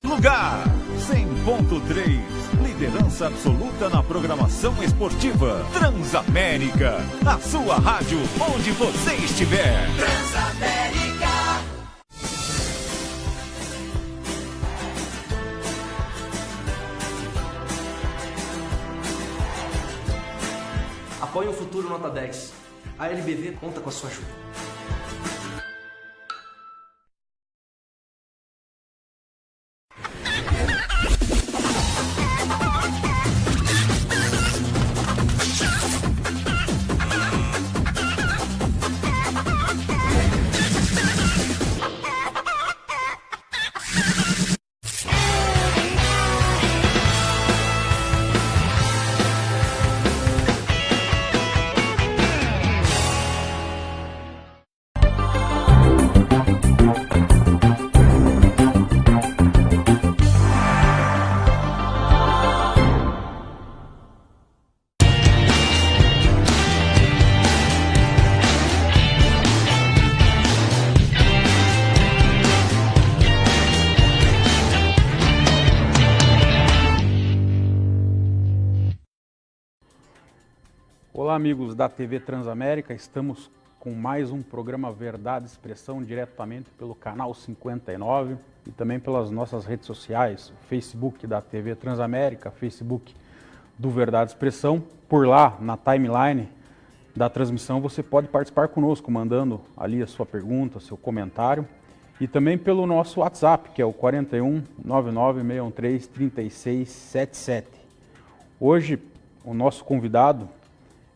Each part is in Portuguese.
Lugar 100.3, liderança absoluta na programação esportiva. Transamérica, a sua rádio onde você estiver. Transamérica. Apoie o Futuro Nota 10. A LBV conta com a sua ajuda. Olá amigos da TV Transamérica, estamos com mais um programa Verdade e Expressão diretamente pelo canal 59 e também pelas nossas redes sociais, o Facebook da TV Transamérica, Facebook do Verdade e Expressão. Por lá, na timeline da transmissão, você pode participar conosco, mandando ali a sua pergunta, seu comentário, e também pelo nosso WhatsApp, que é o 41 99 613 3677. Hoje, o nosso convidado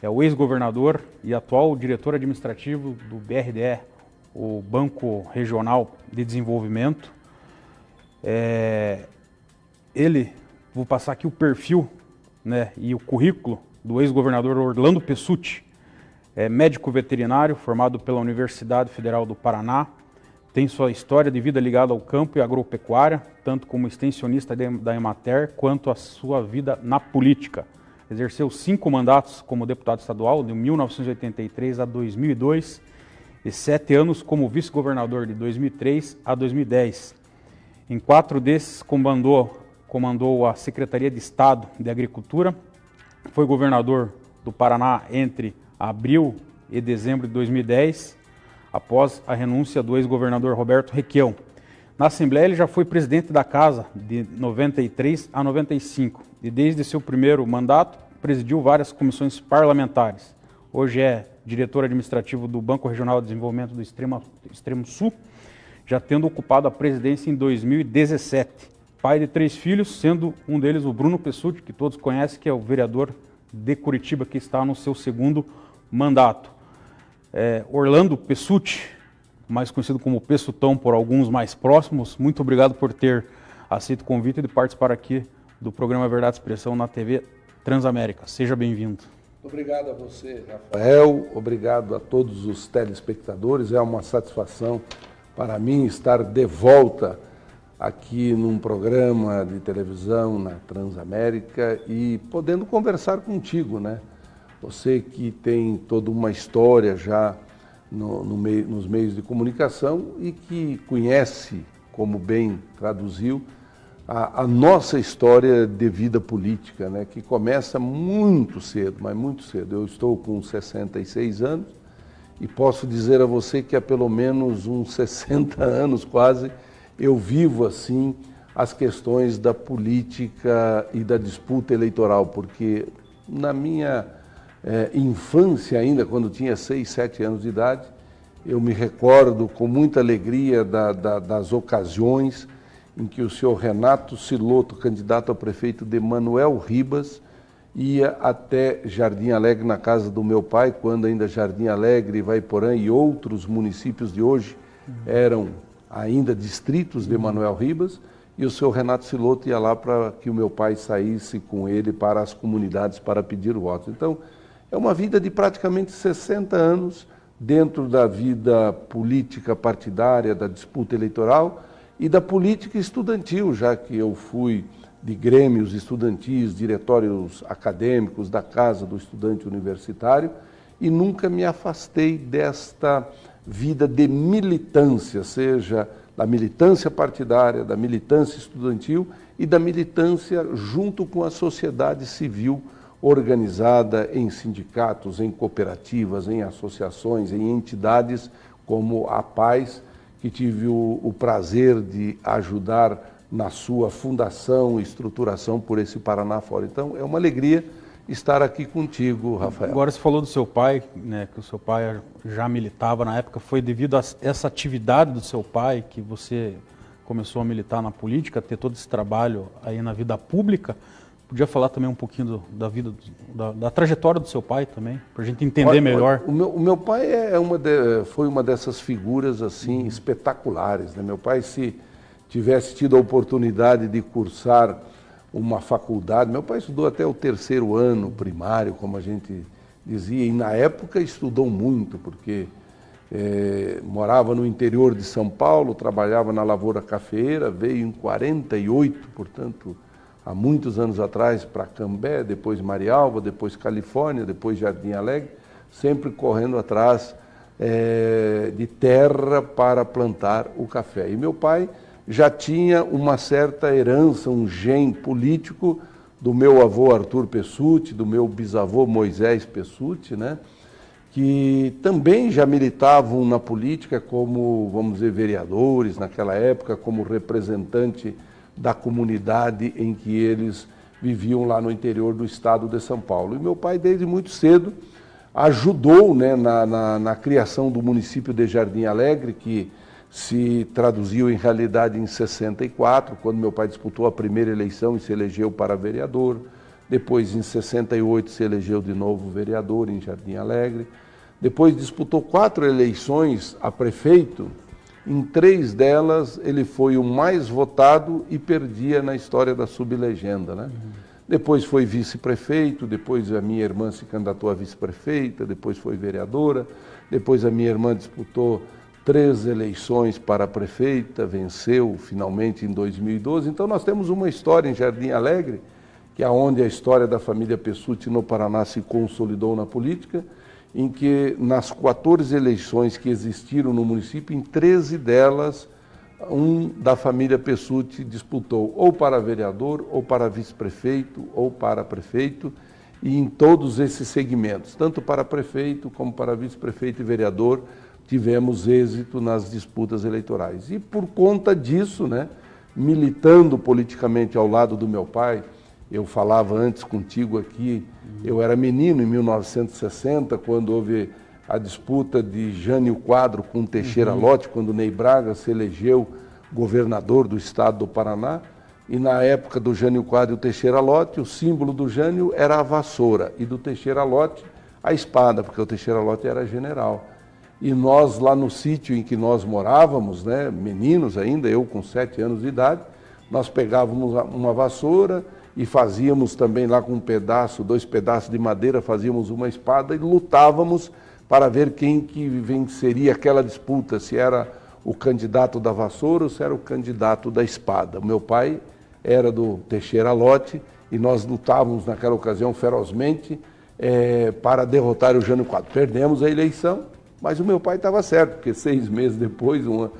é o ex-governador e atual diretor administrativo do BRDE, o Banco Regional de Desenvolvimento. Vou passar aqui o perfil, né, e o currículo do ex-governador Orlando Pessutti. É médico veterinário, formado pela Universidade Federal do Paraná, tem sua história de vida ligada ao campo e agropecuária, tanto como extensionista da Emater, quanto a sua vida na política. Exerceu 5 mandatos como deputado estadual, de 1983 a 2002, e 7 anos como vice-governador, de 2003 a 2010. Em 4 desses, comandou a Secretaria de Estado de Agricultura, foi governador do Paraná entre abril e dezembro de 2010, após a renúncia do ex-governador Roberto Requião. Na Assembleia, ele já foi presidente da Casa de 93 a 95 e desde seu primeiro mandato presidiu várias comissões parlamentares. Hoje é diretor administrativo do Banco Regional de Desenvolvimento do Extremo Sul, já tendo ocupado a presidência em 2017. Pai de 3 filhos, sendo um deles o Bruno Pessutti, que todos conhecem, que é o vereador de Curitiba, que está no seu segundo mandato. Orlando Pessutti, mais conhecido como Pessutão por alguns mais próximos, muito obrigado por ter aceito o convite de participar aqui do programa Verdade e Expressão na TV Transamérica. Seja bem-vindo. Obrigado a você, Rafael. Obrigado a todos os telespectadores. É uma satisfação para mim estar de volta aqui num programa de televisão na Transamérica e podendo conversar contigo, né? Você que tem toda uma história já nos meios de comunicação e que conhece, como bem traduziu, a nossa história de vida política, né, que começa muito cedo, mas muito cedo. Eu estou com 66 anos e posso dizer a você que há pelo menos uns 60 anos quase eu vivo assim as questões da política e da disputa eleitoral, porque na minha infância ainda, quando tinha 6, 7 anos de idade, eu me recordo com muita alegria das ocasiões em que o senhor Renato Siloto, candidato a prefeito de Manoel Ribas, ia até Jardim Alegre, na casa do meu pai, quando ainda Jardim Alegre, Ivaiporã e outros municípios de hoje eram ainda distritos de Manoel Ribas, e o senhor Renato Siloto ia lá para que o meu pai saísse com ele para as comunidades para pedir votos. Então, é uma vida de praticamente 60 anos dentro da vida política partidária, da disputa eleitoral e da política estudantil, já que eu fui de grêmios estudantis, diretórios acadêmicos da Casa do Estudante Universitário e nunca me afastei desta vida de militância, seja da militância partidária, da militância estudantil e da militância junto com a sociedade civil organizada em sindicatos, em cooperativas, em associações, em entidades como a Paz, que tive o prazer de ajudar na sua fundação e estruturação por esse Paraná fora. Então, é uma alegria estar aqui contigo, Rafael. Agora você falou do seu pai, né, que o seu pai já militava na época. Foi devido a essa atividade do seu pai que você começou a militar na política, ter todo esse trabalho aí na vida pública? Podia falar também um pouquinho da vida, da trajetória do seu pai também, para a gente entender melhor. O meu pai foi uma dessas figuras assim espetaculares, né? Meu pai, se tivesse tido a oportunidade de cursar uma faculdade, meu pai estudou até o 3º ano primário, como a gente dizia, e na época estudou muito, porque morava no interior de São Paulo, trabalhava na lavoura cafeeira, veio em 48, portanto, há muitos anos atrás, para Cambé, depois Marialva, depois Califórnia, depois Jardim Alegre, sempre correndo atrás de terra para plantar o café. E meu pai já tinha uma certa herança, um gene político do meu avô Arthur Pessutti, do meu bisavô Moisés Pessutti, né? Que também já militavam na política como, vamos dizer, vereadores naquela época, como representante da comunidade em que eles viviam lá no interior do estado de São Paulo. E meu pai, desde muito cedo, ajudou, né, na criação do município de Jardim Alegre, que se traduziu em realidade em 64, quando meu pai disputou a primeira eleição e se elegeu para vereador. Depois, em 68, se elegeu de novo vereador em Jardim Alegre. Depois disputou 4 eleições a prefeito. Em 3 delas, ele foi o mais votado e perdia na história da sublegenda, né? Depois foi vice-prefeito, depois a minha irmã se candidatou a vice-prefeita, depois foi vereadora, depois a minha irmã disputou 3 eleições para prefeita, venceu finalmente em 2012. Então nós temos uma história em Jardim Alegre, que é onde a história da família Pessutti no Paraná se consolidou na política, em que nas 14 eleições que existiram no município, em 13 delas, um da família Pessutti disputou ou para vereador, ou para vice-prefeito, ou para prefeito, e em todos esses segmentos, tanto para prefeito como para vice-prefeito e vereador, tivemos êxito nas disputas eleitorais. E por conta disso, né, militando politicamente ao lado do meu pai, eu falava antes contigo aqui, eu era menino em 1960, quando houve a disputa de Jânio Quadro com Teixeira Lott, quando Ney Braga se elegeu governador do estado do Paraná, e na época do Jânio Quadro e o Teixeira Lott, o símbolo do Jânio era a vassoura, e do Teixeira Lott a espada, porque o Teixeira Lott era general. E nós, lá no sítio em que nós morávamos, né, meninos ainda, eu com 7 anos de idade, nós pegávamos uma vassoura e fazíamos também lá com 2 pedaços de madeira, fazíamos uma espada e lutávamos para ver quem que venceria aquela disputa, se era o candidato da vassoura ou se era o candidato da espada. O meu pai era do Teixeira Lott e nós lutávamos naquela ocasião ferozmente para derrotar o Jânio Quadro. Perdemos a eleição, mas o meu pai estava certo, porque 7 meses depois, o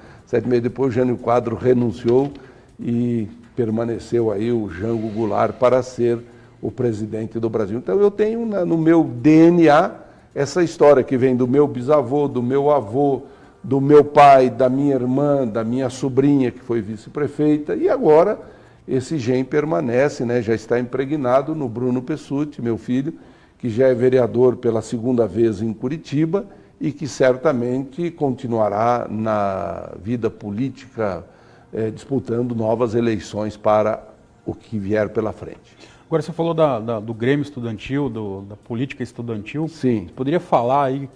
Jânio Quadro renunciou e permaneceu aí o Jango Goulart para ser o presidente do Brasil. Então eu tenho no meu DNA essa história que vem do meu bisavô, do meu avô, do meu pai, da minha irmã, da minha sobrinha, que foi vice-prefeita, e agora esse gene permanece, né? Já está impregnado no Bruno Pessutti, meu filho, que já é vereador pela 2ª vez em Curitiba e que certamente continuará na vida política disputando novas eleições para o que vier pela frente. Agora você falou do Grêmio Estudantil, da política estudantil. Sim. Você poderia falar aí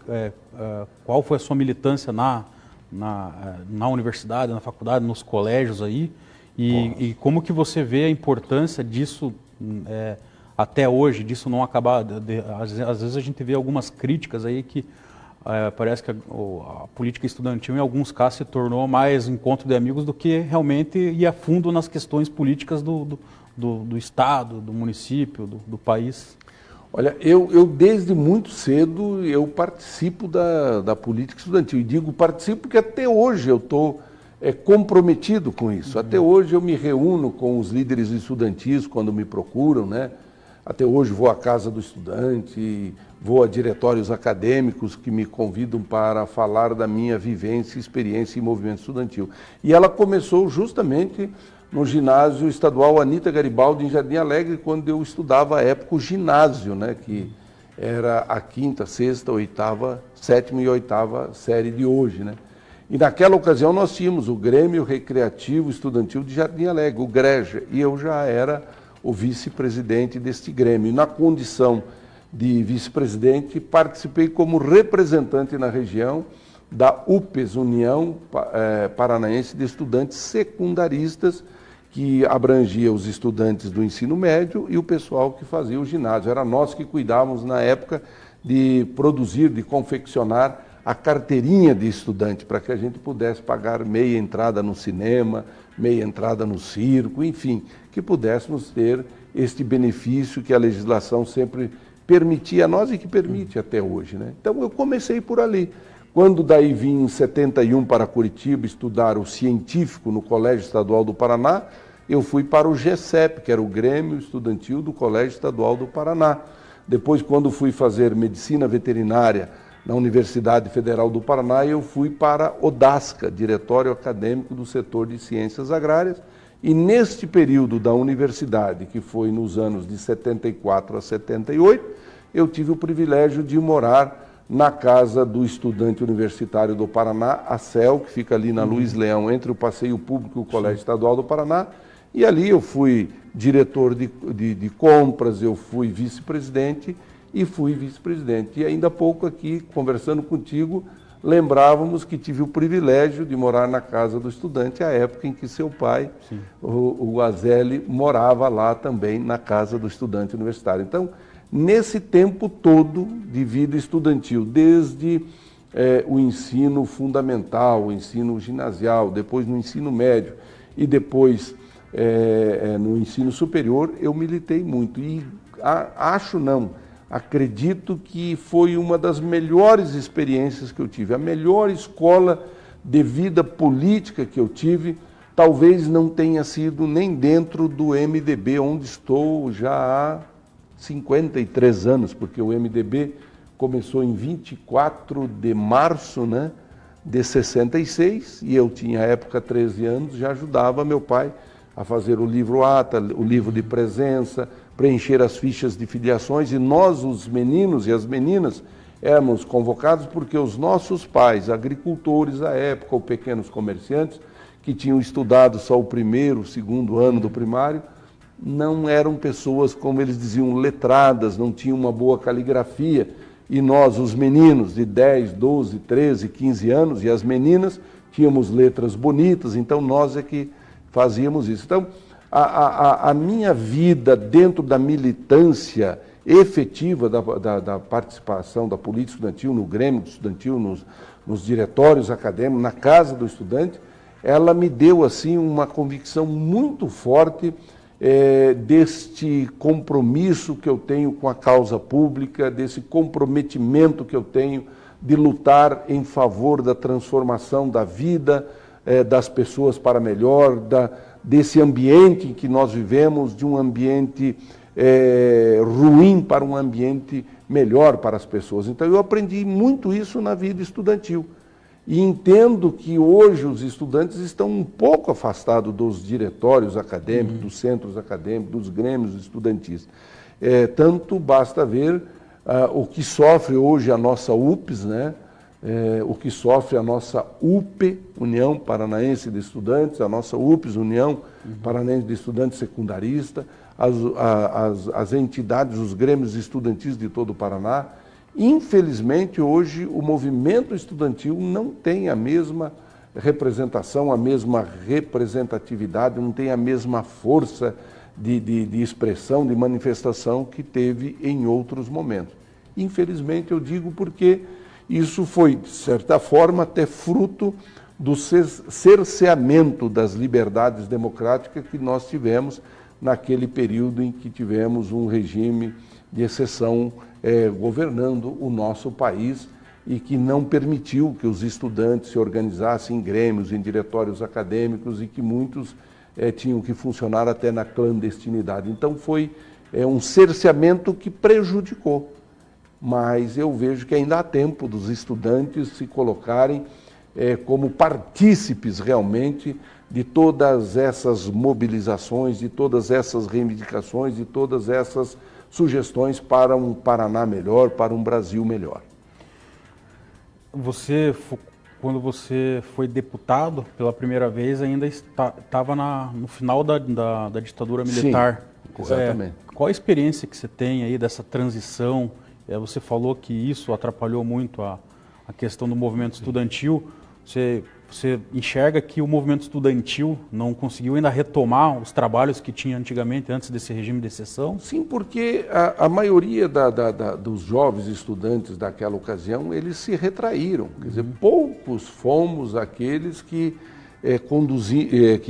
qual foi a sua militância na universidade, na faculdade, nos colégios aí, e como que você vê a importância disso até hoje, disso não acabar. Às vezes a gente vê algumas críticas aí que parece que a política estudantil, em alguns casos, se tornou mais encontro de amigos do que realmente ir a fundo nas questões políticas do Estado, do município, do país. Olha, eu desde muito cedo eu participo da política estudantil. E digo participo porque até hoje eu estou comprometido com isso. Até hoje eu me reúno com os líderes estudantis quando me procuram, né? Até hoje vou à casa do estudante, vou a diretórios acadêmicos que me convidam para falar da minha vivência e experiência em movimento estudantil. E ela começou justamente no ginásio estadual Anita Garibaldi, em Jardim Alegre, quando eu estudava à época o ginásio, né? Que era a 5ª, 6ª, 8ª, 7ª e 8ª série de hoje, né? E naquela ocasião nós tínhamos o Grêmio Recreativo Estudantil de Jardim Alegre, o GREJA, e eu já era o vice-presidente deste Grêmio. E na condição de vice-presidente, participei como representante na região da UPES, União Paranaense de Estudantes Secundaristas, que abrangia os estudantes do ensino médio e o pessoal que fazia o ginásio. Era nós que cuidávamos, na época, de produzir, de confeccionar a carteirinha de estudante, para que a gente pudesse pagar meia entrada no cinema, meia entrada no circo, enfim, que pudéssemos ter este benefício que a legislação sempre permitia a nós e que permite até hoje, né? Então eu comecei por ali. Quando daí vim em 71 para Curitiba estudar o científico no Colégio Estadual do Paraná, eu fui para o GECEP, que era o Grêmio Estudantil do Colégio Estadual do Paraná. Depois, quando fui fazer medicina veterinária na Universidade Federal do Paraná, eu fui para ODASCA, Diretório Acadêmico do Setor de Ciências Agrárias, e neste período da universidade, que foi nos anos de 74 a 78, eu tive o privilégio de morar na casa do estudante universitário do Paraná, a CEL, que fica ali na Luiz Leão, entre o Passeio Público e o Colégio Estadual do Paraná, e ali eu fui diretor de compras, eu fui vice-presidente e fui vice-presidente. E ainda há pouco aqui, conversando contigo, lembrávamos que tive o privilégio de morar na casa do estudante, a época em que seu pai, o Azelli, morava lá também na casa do estudante universitário. Então, nesse tempo todo de vida estudantil, desde o ensino fundamental, o ensino ginasial, depois no ensino médio e depois no ensino superior, eu militei muito. E acredito que foi uma das melhores experiências que eu tive, a melhor escola de vida política que eu tive, talvez não tenha sido nem dentro do MDB, onde estou já há 53 anos, porque o MDB começou em 24 de março, né, de 66, e eu tinha, à época, 13 anos, já ajudava meu pai a fazer o livro ata, o livro de presença, preencher as fichas de filiações, e nós, os meninos e as meninas, éramos convocados porque os nossos pais, agricultores à época, ou pequenos comerciantes, que tinham estudado só o 1º, 2º ano do primário, não eram pessoas, como eles diziam, letradas, não tinham uma boa caligrafia, e nós, os meninos de 10, 12, 13, 15 anos, e as meninas, tínhamos letras bonitas, então nós é que fazíamos isso. Então, a minha vida dentro da militância efetiva da participação da política estudantil, no Grêmio estudantil, nos diretórios acadêmicos, na casa do estudante, ela me deu assim uma convicção muito forte deste compromisso que eu tenho com a causa pública, desse comprometimento que eu tenho de lutar em favor da transformação da vida das pessoas para melhor, desse ambiente em que nós vivemos, de um ambiente ruim para um ambiente melhor para as pessoas. Então eu aprendi muito isso na vida estudantil. E entendo que hoje os estudantes estão um pouco afastados dos diretórios acadêmicos, dos centros acadêmicos, dos grêmios estudantis. Tanto basta ver o que sofre hoje a nossa UPES, né? O que sofre a nossa UPE, União Paranaense de Estudantes, a nossa UPES, União Paranaense de Estudantes Secundaristas, as entidades, os grêmios estudantis de todo o Paraná. Infelizmente, hoje, o movimento estudantil não tem a mesma representação, a mesma representatividade, não tem a mesma força de expressão, de manifestação que teve em outros momentos. Infelizmente, eu digo porque isso foi, de certa forma, até fruto do cerceamento das liberdades democráticas que nós tivemos naquele período em que tivemos um regime de exceção governando o nosso país e que não permitiu que os estudantes se organizassem em grêmios, em diretórios acadêmicos e que muitos tinham que funcionar até na clandestinidade. Então foi um cerceamento que prejudicou, mas eu vejo que ainda há tempo dos estudantes se colocarem como partícipes realmente de todas essas mobilizações, de todas essas reivindicações, de todas essas sugestões para um Paraná melhor, para um Brasil melhor. Quando você foi deputado pela primeira vez, ainda estava no final da ditadura militar. Sim, exatamente. Qual a experiência que você tem aí dessa transição? Você falou que isso atrapalhou muito a questão do movimento estudantil. Você enxerga que o movimento estudantil não conseguiu ainda retomar os trabalhos que tinha antigamente, antes desse regime de exceção? Sim, porque a maioria dos jovens estudantes daquela ocasião, eles se retraíram. Quer dizer, poucos fomos aqueles que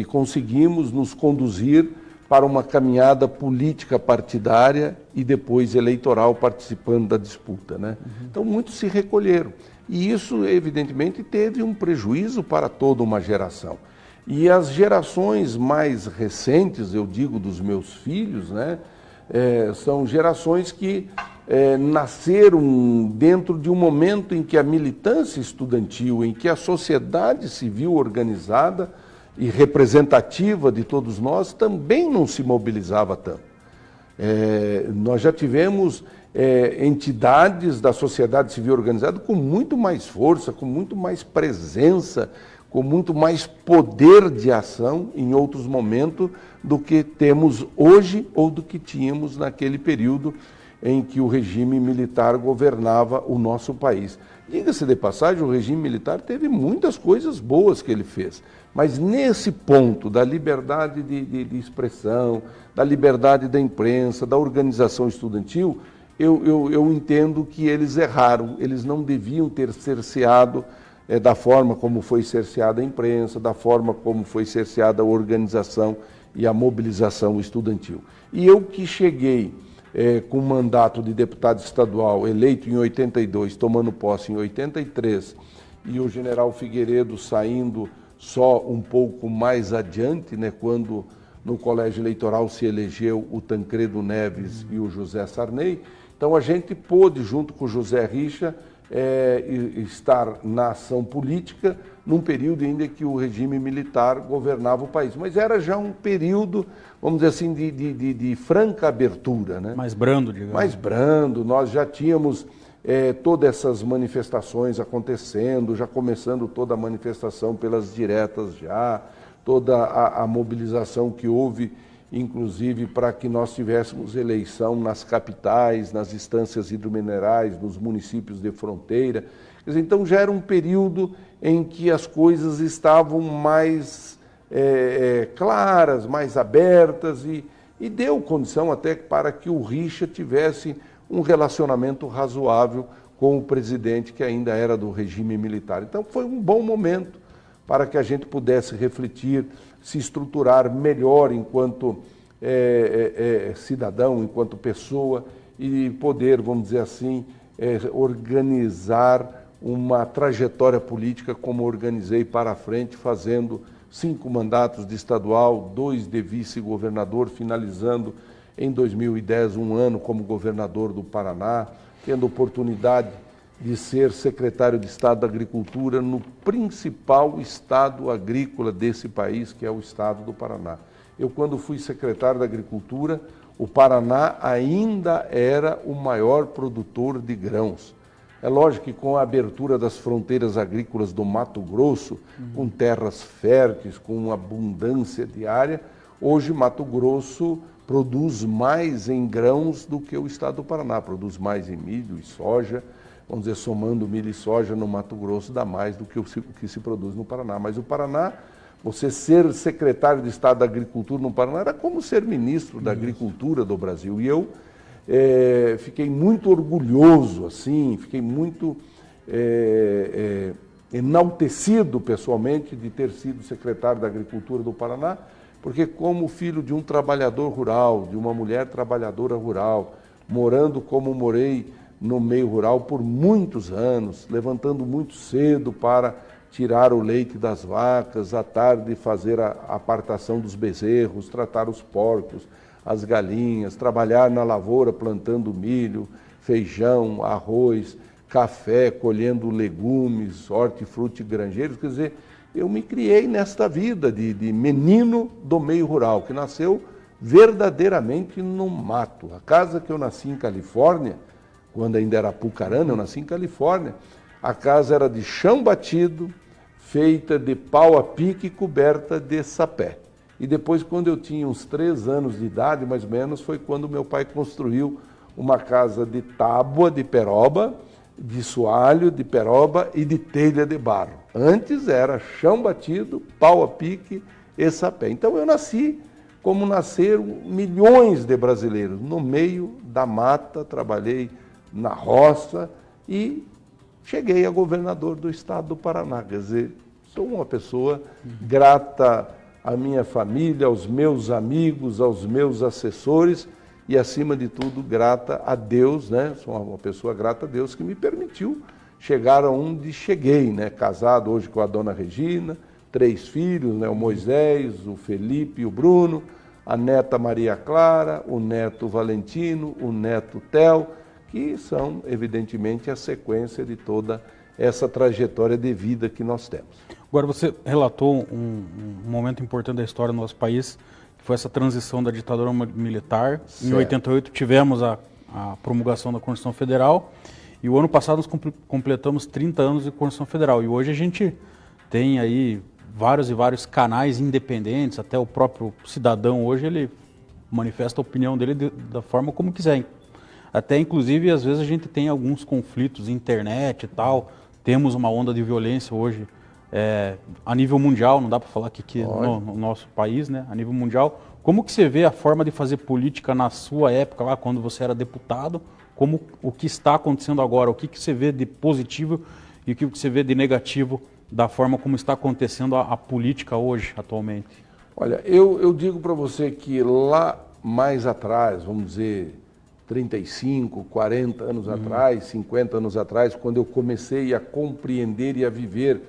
conseguimos nos conduzir para uma caminhada política partidária e depois eleitoral participando da disputa, né? Então, muitos se recolheram. E isso, evidentemente, teve um prejuízo para toda uma geração. E as gerações mais recentes, eu digo dos meus filhos, né, são gerações que nasceram dentro de um momento em que a militância estudantil, em que a sociedade civil organizada e representativa de todos nós também não se mobilizava tanto. Nós já tivemos entidades da sociedade civil organizada com muito mais força, com muito mais presença, com muito mais poder de ação em outros momentos do que temos hoje ou do que tínhamos naquele período em que o regime militar governava o nosso país. Diga-se de passagem, o regime militar teve muitas coisas boas que ele fez, mas nesse ponto da liberdade de expressão, da liberdade da imprensa, da organização estudantil, eu entendo que eles erraram, eles não deviam ter cerceado da forma como foi cerceada a imprensa, da forma como foi cerceada a organização e a mobilização estudantil. E eu que cheguei com mandato de deputado estadual, eleito em 82, tomando posse em 83, e o general Figueiredo saindo só um pouco mais adiante, né, quando no colégio eleitoral se elegeu o Tancredo Neves e o José Sarney. Então a gente pôde, junto com o José Richa, estar na ação política num período ainda que o regime militar governava o país. Mas era já um período, vamos dizer assim, de franca abertura, né? Mais brando, digamos. Mais brando. Nós já tínhamos todas essas manifestações acontecendo, já começando toda a manifestação pelas diretas já, toda a mobilização que houve, inclusive para que nós tivéssemos eleição nas capitais, nas instâncias hidrominerais, nos municípios de fronteira. Quer dizer, então já era um período em que as coisas estavam mais claras, mais abertas e deu condição até para que o Richa tivesse um relacionamento razoável com o presidente que ainda era do regime militar. Então foi um bom momento para que a gente pudesse refletir, se estruturar melhor enquanto cidadão, enquanto pessoa e poder, vamos dizer assim, organizar uma trajetória política como organizei para frente, fazendo 5 mandatos de estadual, 2 de vice-governador, finalizando em 2010 um ano como governador do Paraná, tendo oportunidade de ser secretário de Estado da Agricultura no principal estado agrícola desse país, que é o estado do Paraná. Eu, quando fui secretário da Agricultura, o Paraná ainda era o maior produtor de grãos. É lógico que com a abertura das fronteiras agrícolas do Mato Grosso, com terras férteis, com abundância de área, hoje Mato Grosso produz mais em grãos do que o estado do Paraná, produz mais em milho e soja. Vamos dizer, somando milho e soja no Mato Grosso, dá mais do que o que se produz no Paraná. Mas o Paraná, você ser secretário de Estado da Agricultura no Paraná era como ser ministro da Agricultura do Brasil. E eu fiquei muito orgulhoso, assim, fiquei muito enaltecido pessoalmente de ter sido secretário da Agricultura do Paraná, porque como filho de um trabalhador rural, de uma mulher trabalhadora rural, morando como morei no meio rural por muitos anos, levantando muito cedo para tirar o leite das vacas, à tarde fazer a apartação dos bezerros, tratar os porcos, as galinhas, trabalhar na lavoura plantando milho, feijão, arroz, café, colhendo legumes, hortifruti granjeiros. Quer dizer, eu me criei nesta vida de menino do meio rural, que nasceu verdadeiramente no mato. A casa que eu nasci em Califórnia, quando ainda era Apucarana, eu nasci em Califórnia, a casa era de chão batido, feita de pau a pique e coberta de sapé. E depois, quando eu tinha uns 3 anos de idade, mais ou menos, foi quando meu pai construiu uma casa de tábua de peroba, de soalho de peroba e de telha de barro. Antes era chão batido, pau a pique e sapé. Então eu nasci como nasceram milhões de brasileiros, no meio da mata, trabalhei na roça e cheguei a governador do estado do Paraná. Quer dizer, sou uma pessoa grata à minha família, aos meus amigos, aos meus assessores e, acima de tudo, grata a Deus, né? Sou uma pessoa grata a Deus que me permitiu chegar aonde cheguei, né? Casado hoje com a dona Regina, 3 filhos, né? O Moisés, o Felipe e o Bruno, a neta Maria Clara, o neto Valentino, o neto Theo, que são, evidentemente, a sequência de toda essa trajetória de vida que nós temos. Agora, você relatou um momento importante da história do nosso país, que foi essa transição da ditadura militar. Certo. Em 88 tivemos a promulgação da Constituição Federal e o ano passado nós completamos 30 anos de Constituição Federal. E hoje a gente tem aí vários e vários canais independentes, até o próprio cidadão hoje ele manifesta a opinião dele da forma como quiser. Até inclusive às vezes a gente tem alguns conflitos, internet e tal, temos uma onda de violência hoje a nível mundial, não dá para falar que no nosso país, né? A nível mundial. Como que você vê a forma de fazer política na sua época, lá quando você era deputado, como o que está acontecendo agora, o que você vê de positivo e o que você vê de negativo da forma como está acontecendo a política hoje, atualmente? Olha, eu digo para você que lá mais atrás, vamos dizer, 35, 40 anos atrás, 50 anos atrás, quando eu comecei a compreender e a viver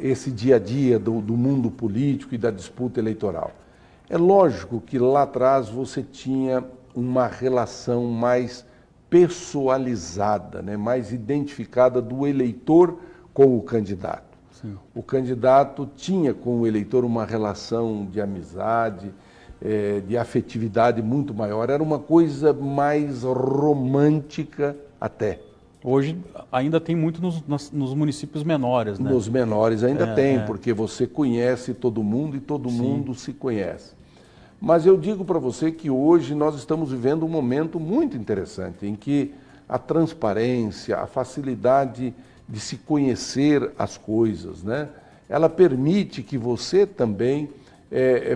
esse dia a dia do mundo político e da disputa eleitoral. É lógico que lá atrás você tinha uma relação mais pessoalizada, né, mais identificada do eleitor com o candidato. Sim. O candidato tinha com o eleitor uma relação de amizade, de afetividade muito maior. Era uma coisa mais romântica até. Hoje ainda tem muito nos municípios menores, né? Nos menores ainda tem, porque você conhece todo mundo e todo mundo se conhece. Mas eu digo para você que hoje nós estamos vivendo um momento muito interessante, em que a transparência, a facilidade de se conhecer as coisas, né? Ela permite que você também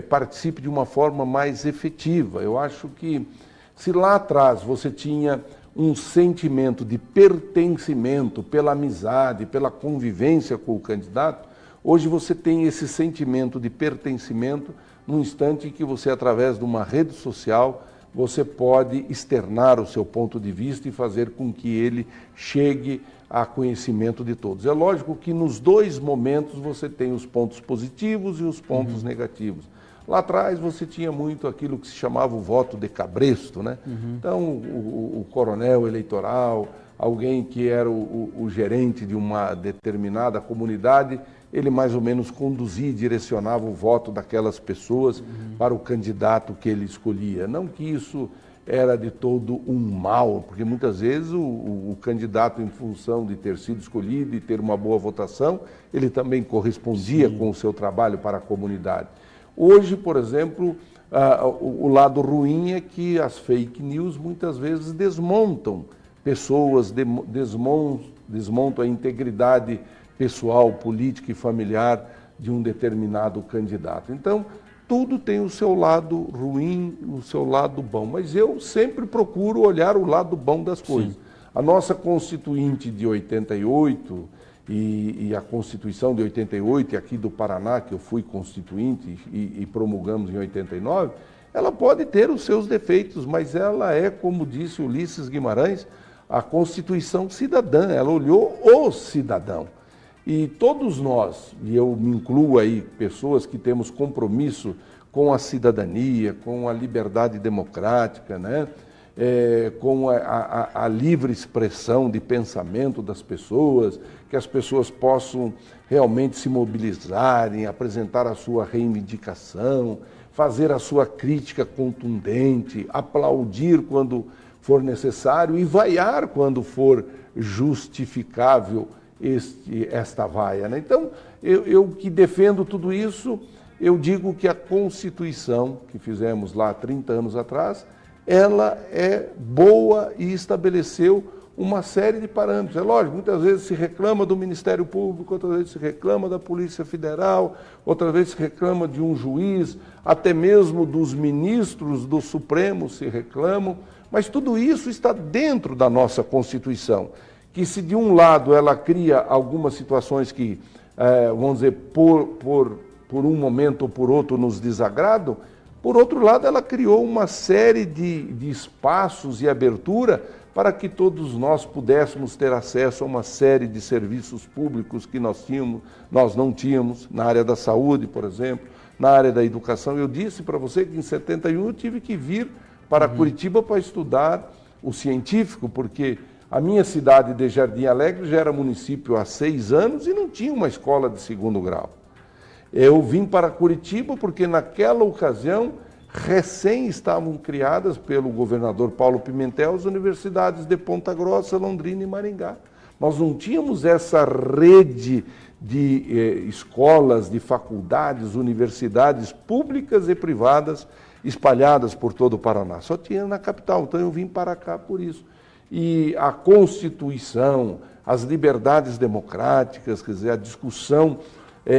participe de uma forma mais efetiva. Eu acho que se lá atrás você tinha um sentimento de pertencimento pela amizade, pela convivência com o candidato, hoje você tem esse sentimento de pertencimento no instante em que você, através de uma rede social, você pode externar o seu ponto de vista e fazer com que ele chegue a conhecimento de todos. É lógico que nos 2 momentos você tem os pontos positivos e os pontos negativos. Lá atrás você tinha muito aquilo que se chamava o voto de cabresto, né? Então o coronel eleitoral, alguém que era o gerente de uma determinada comunidade, ele mais ou menos conduzia e direcionava o voto daquelas pessoas para o candidato que ele escolhia. Não que isso era de todo um mal, porque muitas vezes o candidato, em função de ter sido escolhido e ter uma boa votação, ele também correspondia com o seu trabalho para a comunidade. Hoje, por exemplo, o lado ruim é que as fake news muitas vezes desmontam pessoas, desmontam a integridade pessoal, política e familiar de um determinado candidato. Então, tudo tem o seu lado ruim, o seu lado bom, mas eu sempre procuro olhar o lado bom das coisas. Sim. A nossa Constituinte de 88 e a Constituição de 88, e aqui do Paraná, que eu fui constituinte e promulgamos em 89, ela pode ter os seus defeitos, mas ela é, como disse Ulisses Guimarães, a Constituição cidadã, ela olhou o cidadão. E todos nós, e eu me incluo aí, pessoas que temos compromisso com a cidadania, com a liberdade democrática, né? Com a livre expressão de pensamento das pessoas, que as pessoas possam realmente se mobilizarem, apresentar a sua reivindicação, fazer a sua crítica contundente, aplaudir quando for necessário e vaiar quando for justificável esta vaia, né? Então, eu que defendo tudo isso, eu digo que a Constituição, que fizemos lá 30 anos atrás, ela é boa e estabeleceu uma série de parâmetros. É lógico, muitas vezes se reclama do Ministério Público, outras vezes se reclama da Polícia Federal, outras vezes se reclama de um juiz, até mesmo dos ministros do Supremo se reclamam, mas tudo isso está dentro da nossa Constituição, que se de um lado ela cria algumas situações que, vamos dizer, por um momento ou por outro nos desagradam, por outro lado ela criou uma série de espaços e abertura para que todos nós pudéssemos ter acesso a uma série de serviços públicos que nós não tínhamos, na área da saúde, por exemplo, na área da educação. Eu disse para você que em 71 eu tive que vir para Curitiba para estudar o científico, porque a minha cidade de Jardim Alegre já era município há 6 anos e não tinha uma escola de 2º grau. Eu vim para Curitiba porque naquela ocasião recém estavam criadas pelo governador Paulo Pimentel as universidades de Ponta Grossa, Londrina e Maringá. Nós não tínhamos essa rede de escolas, de faculdades, universidades públicas e privadas espalhadas por todo o Paraná. Só tinha na capital, então eu vim para cá por isso. E a Constituição, as liberdades democráticas, quer dizer, a discussão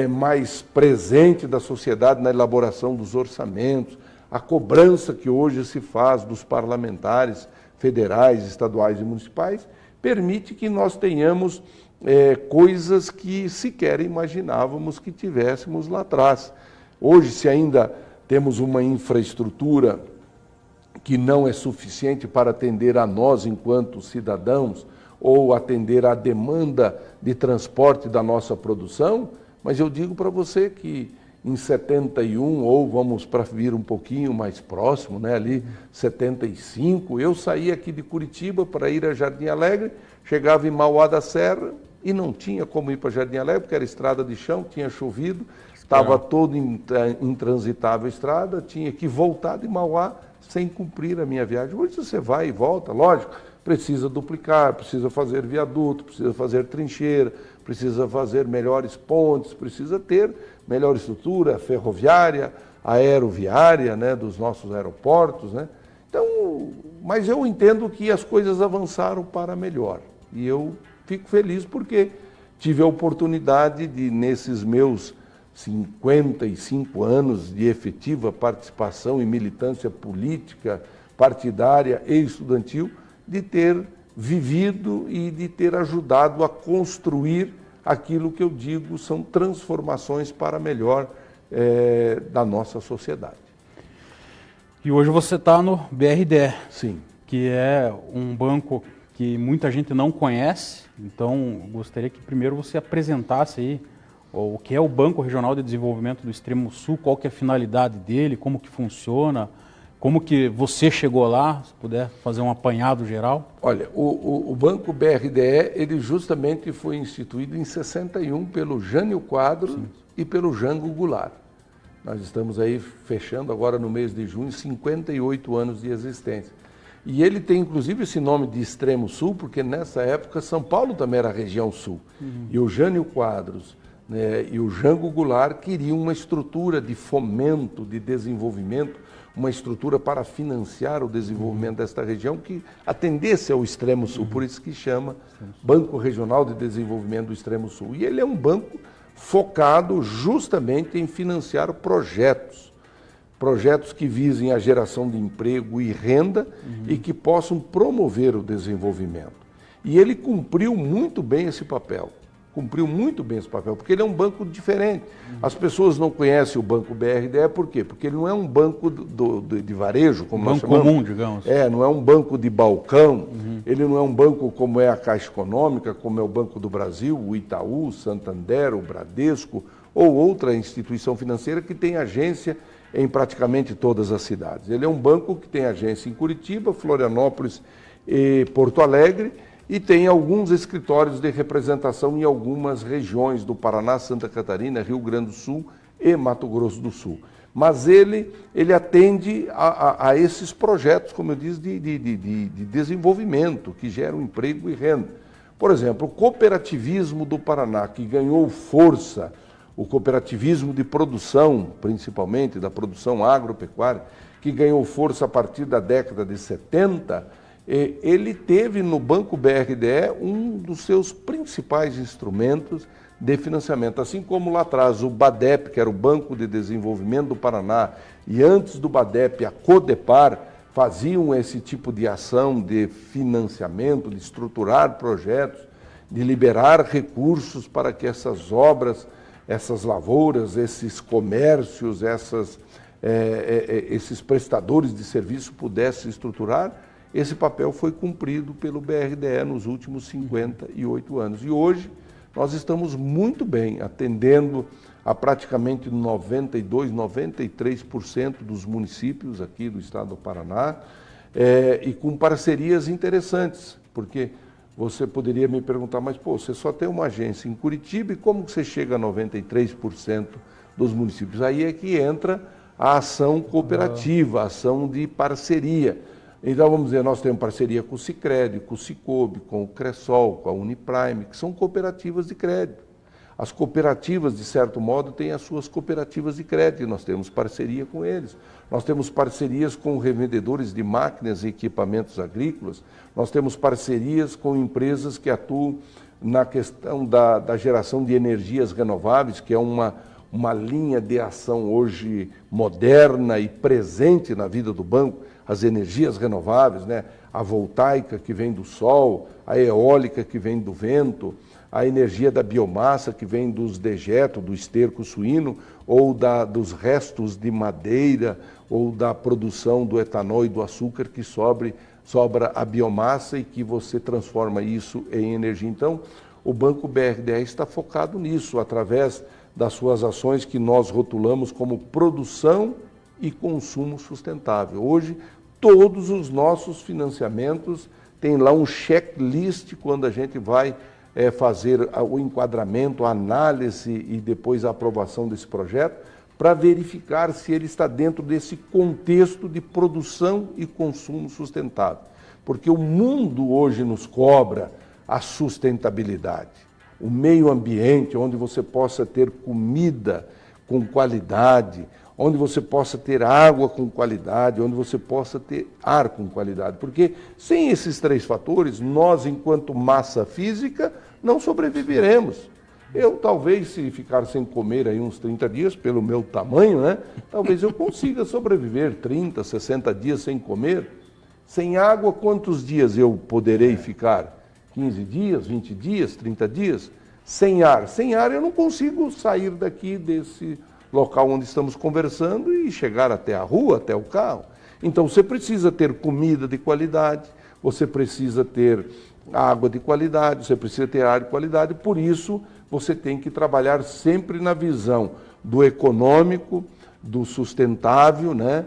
mais presente da sociedade na elaboração dos orçamentos, a cobrança que hoje se faz dos parlamentares federais, estaduais e municipais, permite que nós tenhamos coisas que sequer imaginávamos que tivéssemos lá atrás. Hoje, se ainda temos uma infraestrutura que não é suficiente para atender a nós enquanto cidadãos ou atender à demanda de transporte da nossa produção, mas eu digo para você que em 71, ou vamos para vir um pouquinho mais próximo, né, ali 75, eu saí aqui de Curitiba para ir a Jardim Alegre, chegava em Mauá da Serra e não tinha como ir para Jardim Alegre, porque era estrada de chão, tinha chovido, estava todo intransitável a estrada, tinha que voltar de Mauá sem cumprir a minha viagem. Hoje você vai e volta, lógico, precisa duplicar, precisa fazer viaduto, precisa fazer trincheira, precisa fazer melhores pontes, precisa ter melhor estrutura ferroviária, aeroviária, né, dos nossos aeroportos, né? Então, mas eu entendo que as coisas avançaram para melhor. E eu fico feliz porque tive a oportunidade de, nesses meus 55 anos de efetiva participação e militância política, partidária e estudantil, de ter vivido e de ter ajudado a construir aquilo que eu digo são transformações para melhor da nossa sociedade. E hoje você está no BRDE, Sim. Que é um banco que muita gente não conhece, então gostaria que primeiro você apresentasse aí o que é o Banco Regional de Desenvolvimento do Extremo Sul, qual que é a finalidade dele, como que funciona, como que você chegou lá, se puder fazer um apanhado geral. Olha, o Banco BRDE, ele justamente foi instituído em 61 pelo Jânio Quadros e pelo Jango Goulart. Nós estamos aí fechando agora no mês de junho 58 anos de existência. E ele tem inclusive esse nome de Extremo Sul, porque nessa época São Paulo também era a região sul. E o Jânio Quadros, né, e o Jango Goulart queriam uma estrutura de fomento, de desenvolvimento, uma estrutura para financiar o desenvolvimento desta região que atendesse ao Extremo Sul, por isso que chama Banco Regional de Desenvolvimento do Extremo Sul. E ele é um banco focado justamente em financiar projetos que visem a geração de emprego e renda e que possam promover o desenvolvimento. E ele cumpriu muito bem esse papel. cumpriu muito bem esse papel, porque ele é um banco diferente. As pessoas não conhecem o Banco BRDE, por quê? Porque ele não é um banco de varejo, como nós chamamos. Banco comum, digamos. Não é um banco de balcão, ele não é um banco como é a Caixa Econômica, como é o Banco do Brasil, o Itaú, o Santander, o Bradesco, ou outra instituição financeira que tem agência em praticamente todas as cidades. Ele é um banco que tem agência em Curitiba, Florianópolis e Porto Alegre, e tem alguns escritórios de representação em algumas regiões do Paraná, Santa Catarina, Rio Grande do Sul e Mato Grosso do Sul. Mas ele atende a esses projetos, como eu disse, de desenvolvimento, que geram emprego e renda. Por exemplo, o cooperativismo do Paraná, que ganhou força, o cooperativismo de produção, principalmente da produção agropecuária, que ganhou força a partir da década de 70, ele teve no Banco BRDE um dos seus principais instrumentos de financiamento. Assim como lá atrás o BADEP, que era o Banco de Desenvolvimento do Paraná, e antes do BADEP a Codepar, faziam esse tipo de ação de financiamento, de estruturar projetos, de liberar recursos para que essas obras, essas lavouras, esses comércios, esses prestadores de serviço pudessem estruturar. Esse papel foi cumprido pelo BRDE nos últimos 58 anos. E hoje nós estamos muito bem, atendendo a praticamente 92%, 93% dos municípios aqui do estado do Paraná, e com parcerias interessantes, porque você poderia me perguntar, mas pô, você só tem uma agência em Curitiba e como você chega a 93% dos municípios? Aí é que entra a ação cooperativa, a ação de parceria. Então, vamos dizer, nós temos parceria com o Sicredi, com o Cicobi, com o Cressol, com a Uniprime, que são cooperativas de crédito. As cooperativas, de certo modo, têm as suas cooperativas de crédito, e nós temos parceria com eles. Nós temos parcerias com revendedores de máquinas e equipamentos agrícolas, nós temos parcerias com empresas que atuam na questão da geração de energias renováveis, que é uma linha de ação hoje moderna e presente na vida do banco. As energias renováveis, né? A voltaica que vem do sol, a eólica que vem do vento, a energia da biomassa que vem dos dejetos, do esterco suíno, ou dos restos de madeira, ou da produção do etanol e do açúcar que sobra a biomassa e que você transforma isso em energia. Então, o Banco BRDE está focado nisso, através das suas ações que nós rotulamos como produção e consumo sustentável. Hoje, todos os nossos financiamentos têm lá um checklist quando a gente vai fazer o enquadramento, a análise e depois a aprovação desse projeto, para verificar se ele está dentro desse contexto de produção e consumo sustentável. Porque o mundo hoje nos cobra a sustentabilidade, o meio ambiente, onde você possa ter comida com qualidade, onde você possa ter água com qualidade, onde você possa ter ar com qualidade. Porque sem esses três fatores, nós, enquanto massa física, não sobreviveremos. Eu, talvez, se ficar sem comer aí uns 30 dias, pelo meu tamanho, né? Talvez eu consiga sobreviver 30, 60 dias sem comer. Sem água, quantos dias eu poderei ficar? 15 dias, 20 dias, 30 dias? Sem ar. Sem ar eu não consigo sair daqui desse local onde estamos conversando e chegar até a rua, até o carro. Então você precisa ter comida de qualidade, você precisa ter água de qualidade, você precisa ter ar de qualidade, por isso você tem que trabalhar sempre na visão do econômico, do sustentável, né?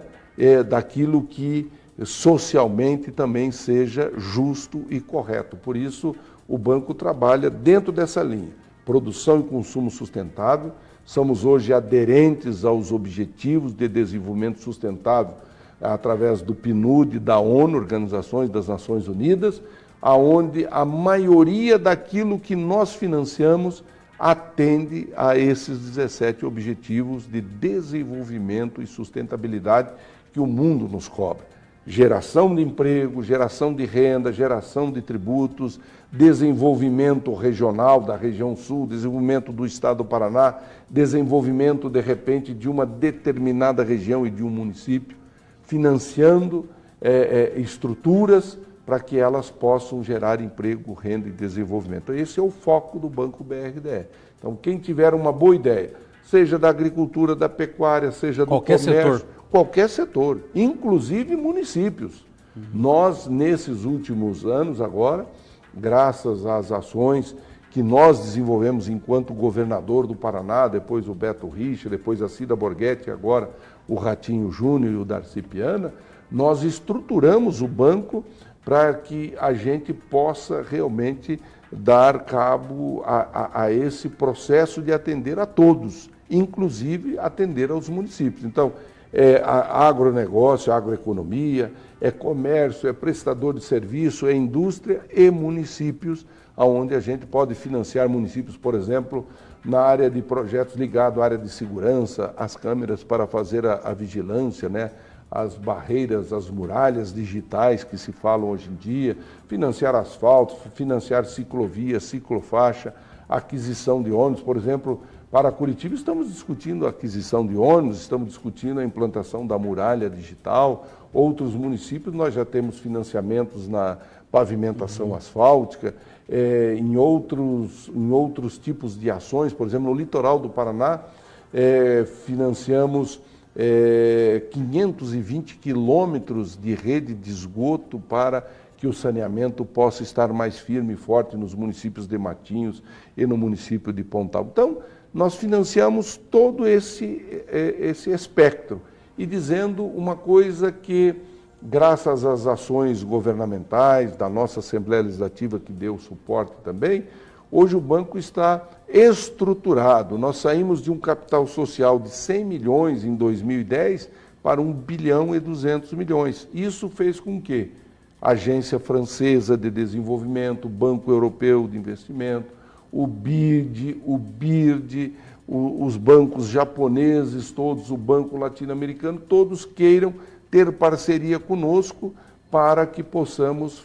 Daquilo que socialmente também seja justo e correto. Por isso o banco trabalha dentro dessa linha, produção e consumo sustentável. Somos hoje aderentes aos Objetivos de Desenvolvimento Sustentável através do PNUD, da ONU, Organizações das Nações Unidas, aonde a maioria daquilo que nós financiamos atende a esses 17 Objetivos de Desenvolvimento e Sustentabilidade que o mundo nos cobra. Geração de emprego, geração de renda, geração de tributos, desenvolvimento regional da região sul, desenvolvimento do estado do Paraná, desenvolvimento, de repente, de uma determinada região e de um município, financiando estruturas para que elas possam gerar emprego, renda e desenvolvimento. Esse é o foco do Banco BRDE. Então, quem tiver uma boa ideia, seja da agricultura, da pecuária, seja do comércio, qualquer setor, inclusive municípios. Nós, nesses últimos anos agora, graças às ações que nós desenvolvemos enquanto governador do Paraná, depois o Beto Richa, depois a Cida Borghetti, agora o Ratinho Júnior e o Darcy Piana, nós estruturamos o banco para que a gente possa realmente dar cabo a esse processo de atender a todos, inclusive atender aos municípios. Então, é agronegócio, agroeconomia, é comércio, é prestador de serviço, é indústria e municípios, onde a gente pode financiar municípios, por exemplo, na área de projetos ligados à área de segurança, as câmeras para fazer a vigilância, né? As barreiras, as muralhas digitais que se falam hoje em dia, financiar asfalto, financiar ciclovia, ciclofaixa, aquisição de ônibus, por exemplo, para Curitiba estamos discutindo a aquisição de ônibus, estamos discutindo a implantação da muralha digital, outros municípios nós já temos financiamentos na pavimentação asfáltica, em outros tipos de ações, por exemplo, no litoral do Paraná, financiamos 520 quilômetros de rede de esgoto para que o saneamento possa estar mais firme e forte nos municípios de Matinhos e no município de Pontal. Então, nós financiamos todo esse espectro e dizendo uma coisa que, graças às ações governamentais, da nossa Assembleia Legislativa que deu suporte também, hoje o banco está estruturado. Nós saímos de um capital social de 100 milhões em 2010 para 1 bilhão e 200 milhões. Isso fez com que a Agência Francesa de Desenvolvimento, o Banco Europeu de Investimento, o BID, os bancos japoneses, todos, o Banco Latino-Americano, todos queiram ter parceria conosco para que possamos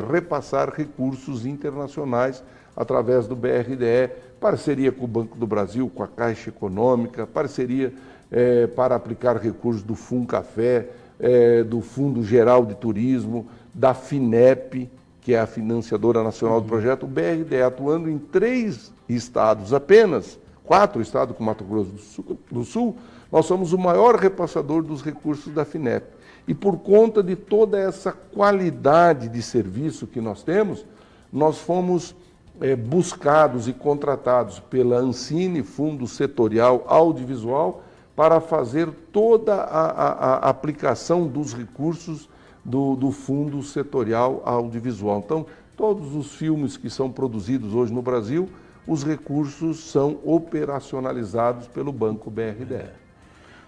repassar recursos internacionais através do BRDE, parceria com o Banco do Brasil, com a Caixa Econômica, parceria para aplicar recursos do FUNCAFé, do Fundo Geral de Turismo, da FINEP, que é a financiadora nacional do projeto, o BRDE atuando em 3 estados apenas, 4 estados com Mato Grosso do Sul, nós somos o maior repassador dos recursos da FINEP. E por conta de toda essa qualidade de serviço que nós temos, nós fomos buscados e contratados pela Ancine, Fundo Setorial Audiovisual, para fazer toda a aplicação dos recursos do Fundo Setorial Audiovisual. Então, todos os filmes que são produzidos hoje no Brasil, os recursos são operacionalizados pelo Banco BRDE.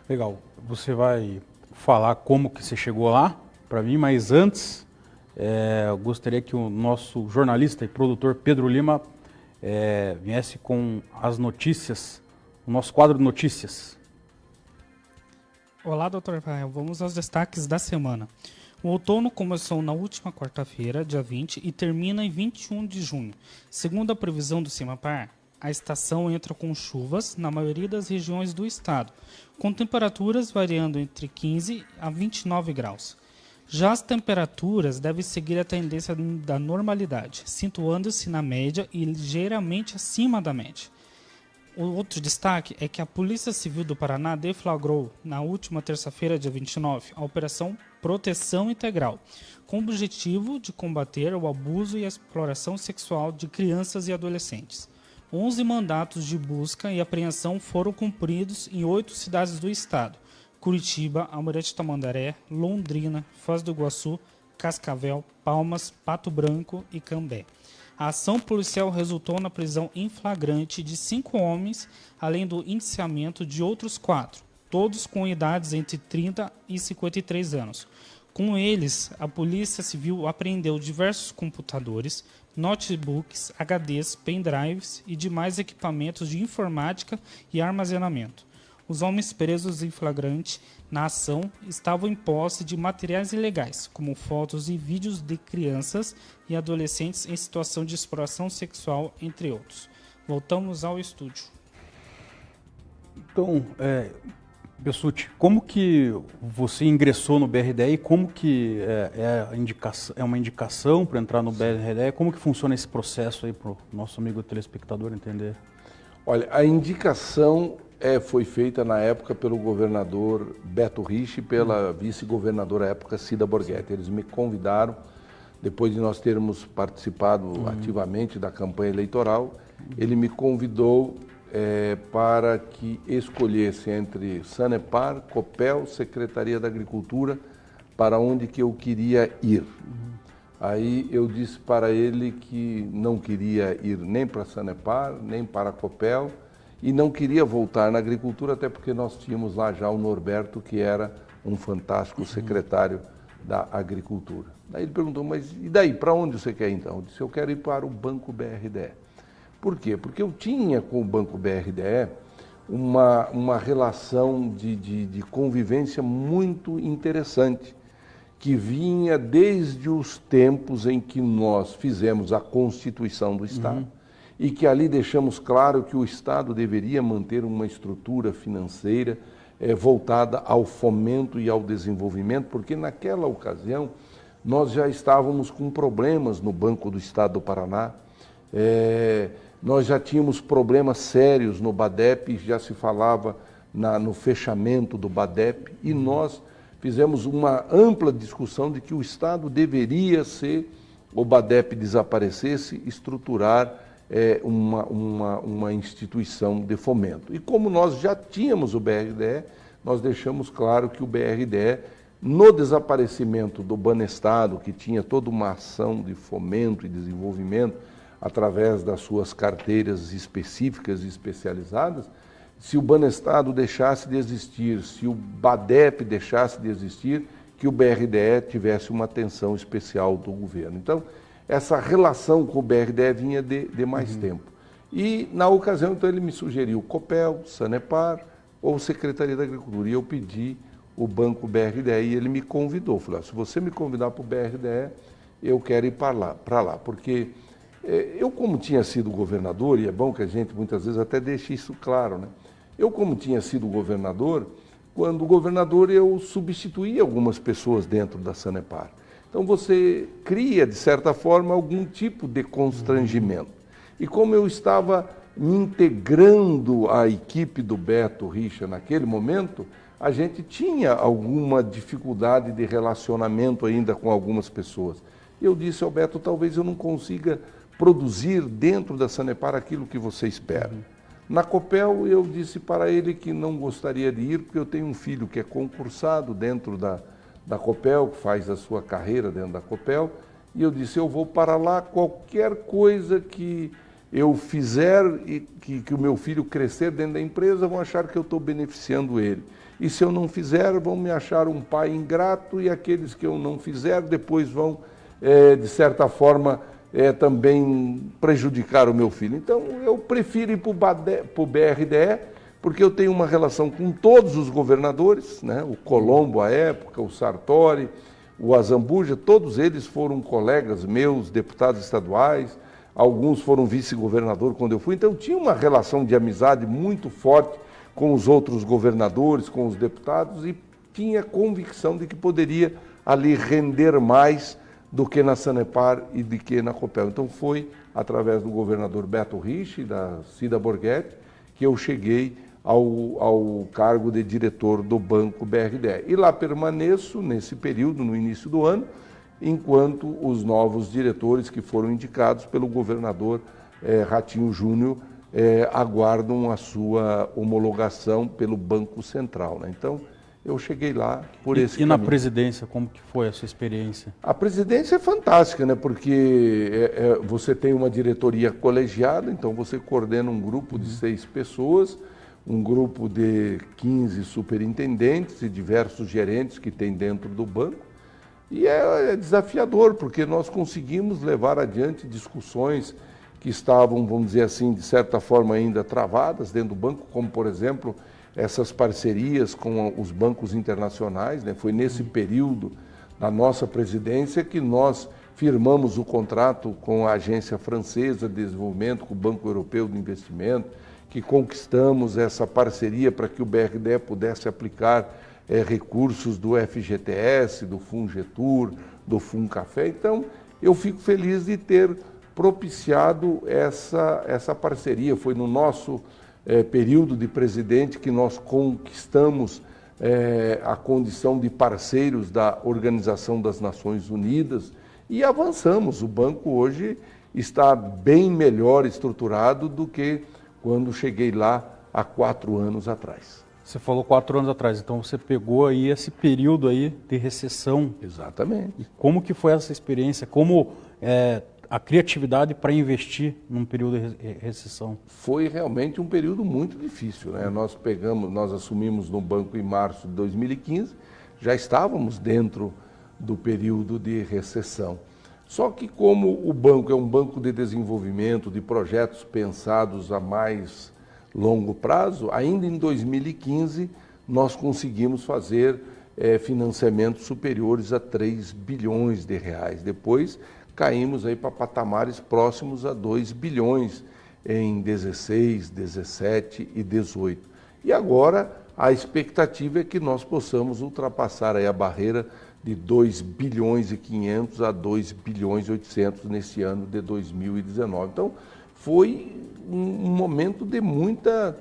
Legal. Você vai falar como que você chegou lá para mim, mas antes eu gostaria que o nosso jornalista e produtor Pedro Lima viesse com as notícias, o nosso quadro de notícias. Olá, Dr. Rafael. Vamos aos destaques da semana. O outono começou na última quarta-feira, dia 20, e termina em 21 de junho. Segundo a previsão do CIMAPAR, a estação entra com chuvas na maioria das regiões do estado, com temperaturas variando entre 15 a 29 graus. Já as temperaturas devem seguir a tendência da normalidade, situando-se na média e ligeiramente acima da média. O outro destaque é que a Polícia Civil do Paraná deflagrou, na última terça-feira, dia 29, a Operação Proteção Integral, com o objetivo de combater o abuso e a exploração sexual de crianças e adolescentes. 11 mandatos de busca e apreensão foram cumpridos em 8 cidades do estado: Curitiba, Almirante Tamandaré, Londrina, Foz do Iguaçu, Cascavel, Palmas, Pato Branco e Cambé. A ação policial resultou na prisão em flagrante de 5 homens, além do indiciamento de outros 4, todos com idades entre 30 e 53 anos. Com eles, a Polícia Civil apreendeu diversos computadores, notebooks, HDs, pendrives e demais equipamentos de informática e armazenamento. Os homens presos em flagrante na ação estavam em posse de materiais ilegais, como fotos e vídeos de crianças e adolescentes em situação de exploração sexual, entre outros. Voltamos ao estúdio. Então, Pessutti, como que você ingressou no BRDE e como que é uma indicação para entrar no BRDE? Como que funciona esse processo aí para o nosso amigo telespectador entender? Olha, a indicação foi feita na época pelo governador Beto Rich e pela vice-governadora à época Cida Borghetti. Eles me convidaram, depois de nós termos participado ativamente da campanha eleitoral, ele me convidou para que escolhesse entre Sanepar, Copel, Secretaria da Agricultura, para onde que eu queria ir. Aí eu disse para ele que não queria ir nem para Sanepar, nem para Copel, e não queria voltar na agricultura, até porque nós tínhamos lá já o Norberto, que era um fantástico secretário da Agricultura. Daí ele perguntou, mas e daí, para onde você quer então? Eu disse, eu quero ir para o Banco BRDE. Por quê? Porque eu tinha com o Banco BRDE uma relação de convivência muito interessante, que vinha desde os tempos em que nós fizemos a Constituição do Estado e que ali deixamos claro que o Estado deveria manter uma estrutura financeira voltada ao fomento e ao desenvolvimento, porque naquela ocasião nós já estávamos com problemas no Banco do Estado do Paraná, nós já tínhamos problemas sérios no BADEP, já se falava no fechamento do BADEP, e nós fizemos uma ampla discussão de que o Estado deveria, se o BADEP desaparecesse, estruturar uma instituição de fomento. E como nós já tínhamos o BRDE, nós deixamos claro que o BRDE, no desaparecimento do Banestado, que tinha toda uma ação de fomento e desenvolvimento, através das suas carteiras específicas e especializadas, se o Banestado deixasse de existir, se o BADEP deixasse de existir, que o BRDE tivesse uma atenção especial do governo. Então, essa relação com o BRDE vinha de mais tempo. E, na ocasião, então, ele me sugeriu Copel, Sanepar ou Secretaria da Agricultura. E eu pedi o Banco BRDE e ele me convidou. Falei, se você me convidar para o BRDE, eu quero ir para lá, porque eu, como tinha sido governador, e é bom que a gente muitas vezes até deixe isso claro, né? Eu, como tinha sido governador, quando governador eu substituía algumas pessoas dentro da Sanepar. Então você cria, de certa forma, algum tipo de constrangimento. E como eu estava me integrando à equipe do Beto Richa naquele momento, a gente tinha alguma dificuldade de relacionamento ainda com algumas pessoas. E eu disse ao Beto, talvez eu não consiga produzir dentro da Sanepar aquilo que você espera. Na Copel, eu disse para ele que não gostaria de ir, porque eu tenho um filho que é concursado dentro da Copel, que faz a sua carreira dentro da Copel, e eu disse, eu vou para lá, qualquer coisa que eu fizer e que o meu filho crescer dentro da empresa, vão achar que eu estou beneficiando ele. E se eu não fizer, vão me achar um pai ingrato, e aqueles que eu não fizer, depois vão, de certa forma, também prejudicar o meu filho. Então, eu prefiro ir para o BRDE, porque eu tenho uma relação com todos os governadores, né? O Colombo à época, o Sartori, o Azambuja, todos eles foram colegas meus, deputados estaduais, alguns foram vice-governador quando eu fui, então eu tinha uma relação de amizade muito forte com os outros governadores, com os deputados, e tinha convicção de que poderia ali render mais do que na Sanepar e do que na Copel. Então foi através do governador Beto Rich e da Cida Borghetti que eu cheguei ao cargo de diretor do Banco BRDE. E lá permaneço nesse período, no início do ano, enquanto os novos diretores que foram indicados pelo governador Ratinho Júnior aguardam a sua homologação pelo Banco Central, né? Então, eu cheguei lá por esse caminho. E na presidência, como que foi a sua experiência? A presidência é fantástica, né? Porque você tem uma diretoria colegiada, então você coordena um grupo de 6 pessoas, um grupo de 15 superintendentes e diversos gerentes que tem dentro do banco. E é desafiador, porque nós conseguimos levar adiante discussões que estavam, vamos dizer assim, de certa forma ainda travadas dentro do banco, como, por exemplo, essas parcerias com os bancos internacionais, né? Foi nesse período da nossa presidência que nós firmamos o contrato com a Agência Francesa de Desenvolvimento, com o Banco Europeu de Investimento, que conquistamos essa parceria para que o BRDE pudesse aplicar recursos do FGTS, do Fungetur, do Funcafé. Então, eu fico feliz de ter propiciado essa parceria. Foi no nosso período de presidente que nós conquistamos a condição de parceiros da Organização das Nações Unidas e avançamos. O banco hoje está bem melhor estruturado do que quando cheguei lá há 4 anos atrás. Você falou 4 anos atrás, então você pegou aí esse período aí de recessão. Exatamente. E como que foi essa experiência? Como a criatividade para investir num período de recessão? Foi realmente um período muito difícil, né? Nós assumimos no banco em março de 2015, já estávamos dentro do período de recessão. Só que como o banco é um banco de desenvolvimento, de projetos pensados a mais longo prazo, ainda em 2015 nós conseguimos fazer financiamentos superiores a 3 bilhões de reais. Depois caímos aí para patamares próximos a 2 bilhões em 16, 17 e 18. E agora a expectativa é que nós possamos ultrapassar aí a barreira de 2 bilhões e 500 a 2 bilhões e 800 nesse ano de 2019. Então, foi um momento de muita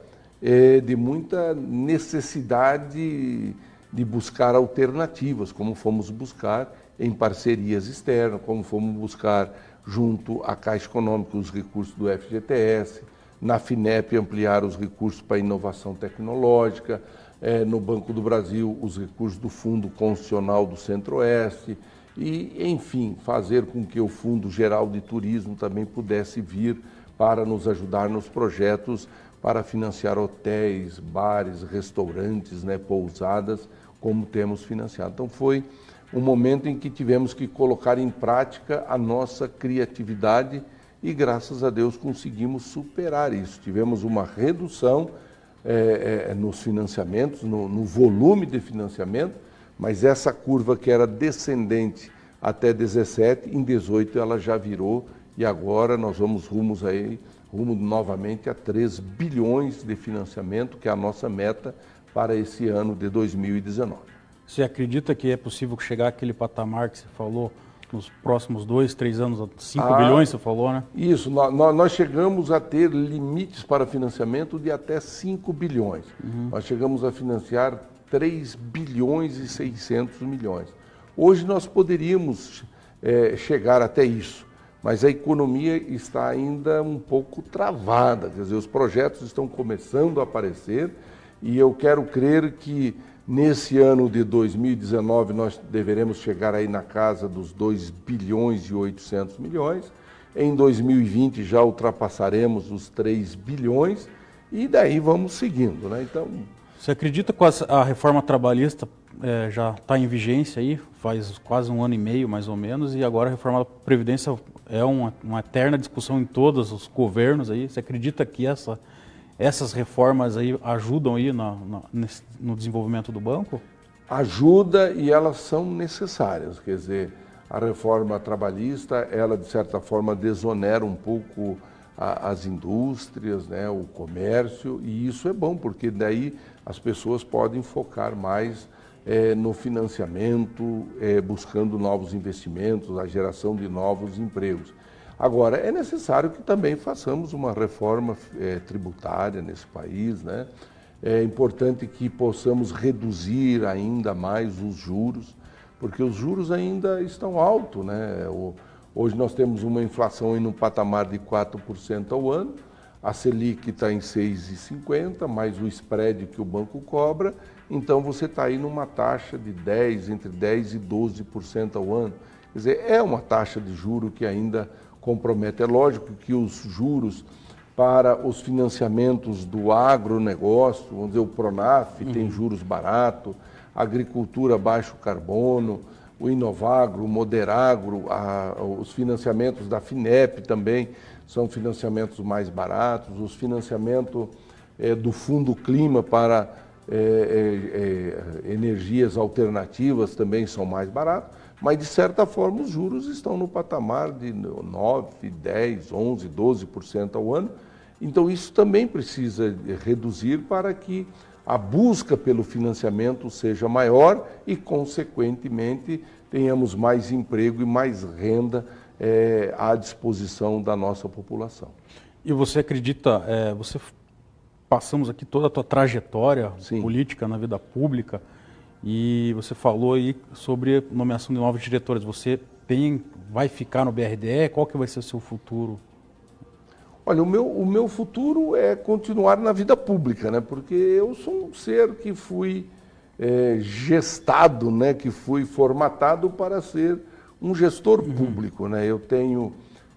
necessidade de buscar alternativas, como fomos buscar em parcerias externas, como fomos buscar junto à Caixa Econômica os recursos do FGTS, na FINEP ampliar os recursos para inovação tecnológica, no Banco do Brasil os recursos do Fundo Constitucional do Centro-Oeste e, enfim, fazer com que o Fundo Geral de Turismo também pudesse vir para nos ajudar nos projetos para financiar hotéis, bares, restaurantes, pousadas, como temos financiado. Então foi um momento em que tivemos que colocar em prática a nossa criatividade e, graças a Deus, conseguimos superar isso. Tivemos uma redução nos financiamentos, no volume de financiamento, mas essa curva que era descendente até 17, em 18 ela já virou e agora nós vamos rumo novamente a 3 bilhões de financiamento, que é a nossa meta para esse ano de 2019. Você acredita que é possível chegar àquele patamar que você falou nos próximos 2, 3 anos, 5 bilhões, você falou, né? Isso, nós chegamos a ter limites para financiamento de até 5 bilhões. Nós chegamos a financiar 3 bilhões e 600 milhões. Hoje nós poderíamos chegar até isso, mas a economia está ainda um pouco travada, quer dizer, os projetos estão começando a aparecer e eu quero crer que nesse ano de 2019 nós deveremos chegar aí na casa dos 2 bilhões e 800 milhões, em 2020 já ultrapassaremos os 3 bilhões e daí vamos seguindo, né? Então, você acredita que a reforma trabalhista já está em vigência aí, faz quase 1 ano e meio mais ou menos, e agora a reforma da Previdência é uma eterna discussão em todos os governos aí. Você acredita que essas reformas aí ajudam aí no desenvolvimento do banco? Ajuda e elas são necessárias, quer dizer, a reforma trabalhista, ela de certa forma desonera um pouco as indústrias, o comércio, e isso é bom, porque daí as pessoas podem focar mais no financiamento, buscando novos investimentos, a geração de novos empregos. Agora, é necessário que também façamos uma reforma tributária nesse país, né? É importante que possamos reduzir ainda mais os juros, porque os juros ainda estão altos, né? Hoje nós temos uma inflação no patamar de 4% ao ano, a Selic está em 6,50, mais o spread que o banco cobra, então você está aí numa taxa de entre 10% e 12% ao ano. Quer dizer, é uma taxa de juro que ainda compromete. É lógico que os juros para os financiamentos do agronegócio, vamos dizer, o Pronaf tem juros baratos, a agricultura baixo carbono, o Inovagro, o Moderagro, os financiamentos da FINEP também são financiamentos mais baratos, os financiamentos do Fundo Clima para energias alternativas também são mais baratos, mas de certa forma os juros estão no patamar de 9, 10, 11, 12% ao ano Então isso também precisa reduzir para que a busca pelo financiamento seja maior e, consequentemente, tenhamos mais emprego e mais renda à disposição da nossa população. E você acredita, passamos aqui toda a tua trajetória política na vida pública e você falou aí sobre nomeação de novos diretores. Você vai ficar no BRDE? Qual que vai ser o seu futuro? Olha, o meu futuro é continuar na vida pública, né? Porque eu sou um ser que fui gestado, né? Que fui formatado para ser um gestor público, né? Eu tenho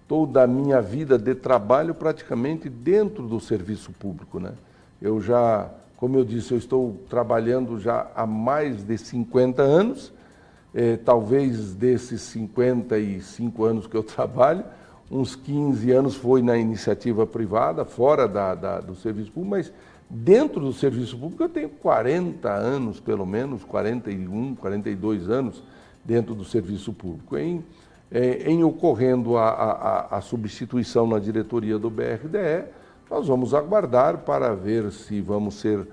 toda a minha vida de trabalho praticamente dentro do serviço público, né? Eu já, como eu disse, eu estou trabalhando já há mais de 50 anos, talvez desses 55 anos que eu trabalho, uns 15 anos foi na iniciativa privada, fora do serviço público, mas dentro do serviço público eu tenho 40 anos, pelo menos, 41, 42 anos dentro do serviço público. Em ocorrendo a substituição na diretoria do BRDE, nós vamos aguardar para ver se vamos ser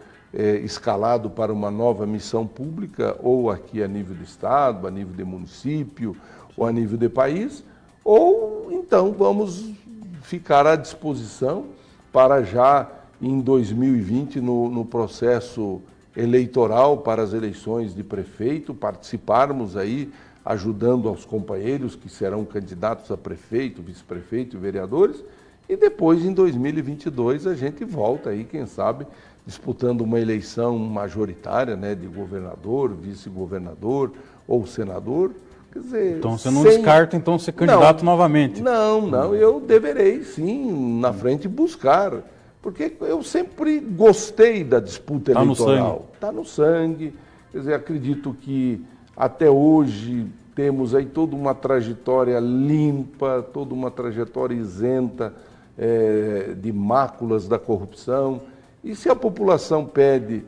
escalado para uma nova missão pública, ou aqui a nível de Estado, a nível de município, ou a nível de país, ou então vamos ficar à disposição para já em 2020, no processo eleitoral para as eleições de prefeito, participarmos aí, ajudando aos companheiros que serão candidatos a prefeito, vice-prefeito e vereadores, e depois em 2022 a gente volta aí, quem sabe, disputando uma eleição majoritária, né, de governador, vice-governador ou senador. Quer dizer, então você não descarta então ser candidato novamente? Não, eu deverei sim, na frente, buscar, porque eu sempre gostei da disputa eleitoral. Está no sangue. Quer dizer, acredito que até hoje temos aí toda uma trajetória limpa, toda uma trajetória isenta de máculas da corrupção. E se a população pede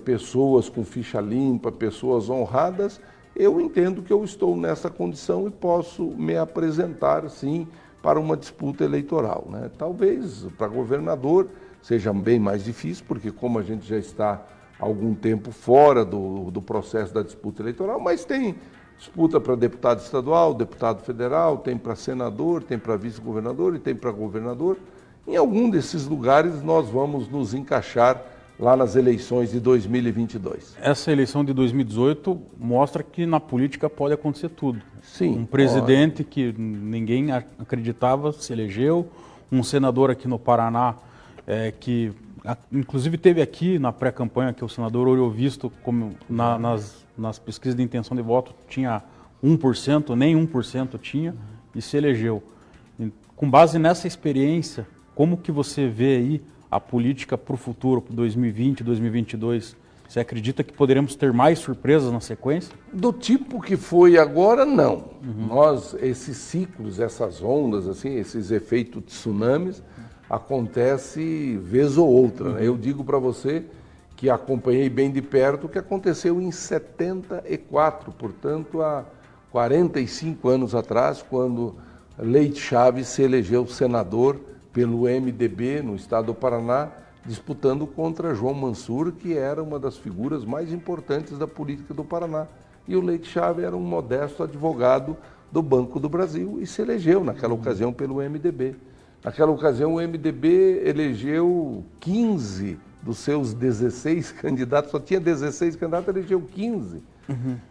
pessoas com ficha limpa, pessoas honradas, eu entendo que eu estou nessa condição e posso me apresentar, sim, para uma disputa eleitoral, né? Talvez para governador seja bem mais difícil, porque como a gente já está há algum tempo fora do processo da disputa eleitoral, mas tem disputa para deputado estadual, deputado federal, tem para senador, tem para vice-governador e tem para governador. Em algum desses lugares nós vamos nos encaixar lá nas eleições de 2022. Essa eleição de 2018 mostra que na política pode acontecer tudo. Sim. Um presidente que ninguém acreditava se elegeu, um senador aqui no Paraná que inclusive teve aqui na pré-campanha que o senador Oriovisto, como nas pesquisas de intenção de voto, tinha 1%, nem 1% tinha, e se elegeu. Com base nessa experiência, como que você vê aí a política para o futuro, para 2020, 2022? Você acredita que poderemos ter mais surpresas na sequência? Do tipo que foi agora, não. Esses ciclos, essas ondas, assim, esses efeitos tsunamis, acontece vez ou outra, né? Eu digo para você que acompanhei bem de perto o que aconteceu em 74, portanto, há 45 anos atrás, quando Leite Chaves se elegeu senador pelo MDB no estado do Paraná, disputando contra João Mansur, que era uma das figuras mais importantes da política do Paraná. E o Leite Chaves era um modesto advogado do Banco do Brasil e se elegeu naquela ocasião pelo MDB. Naquela ocasião o MDB elegeu 15 dos seus 16 candidatos, só tinha 16 candidatos, elegeu 15.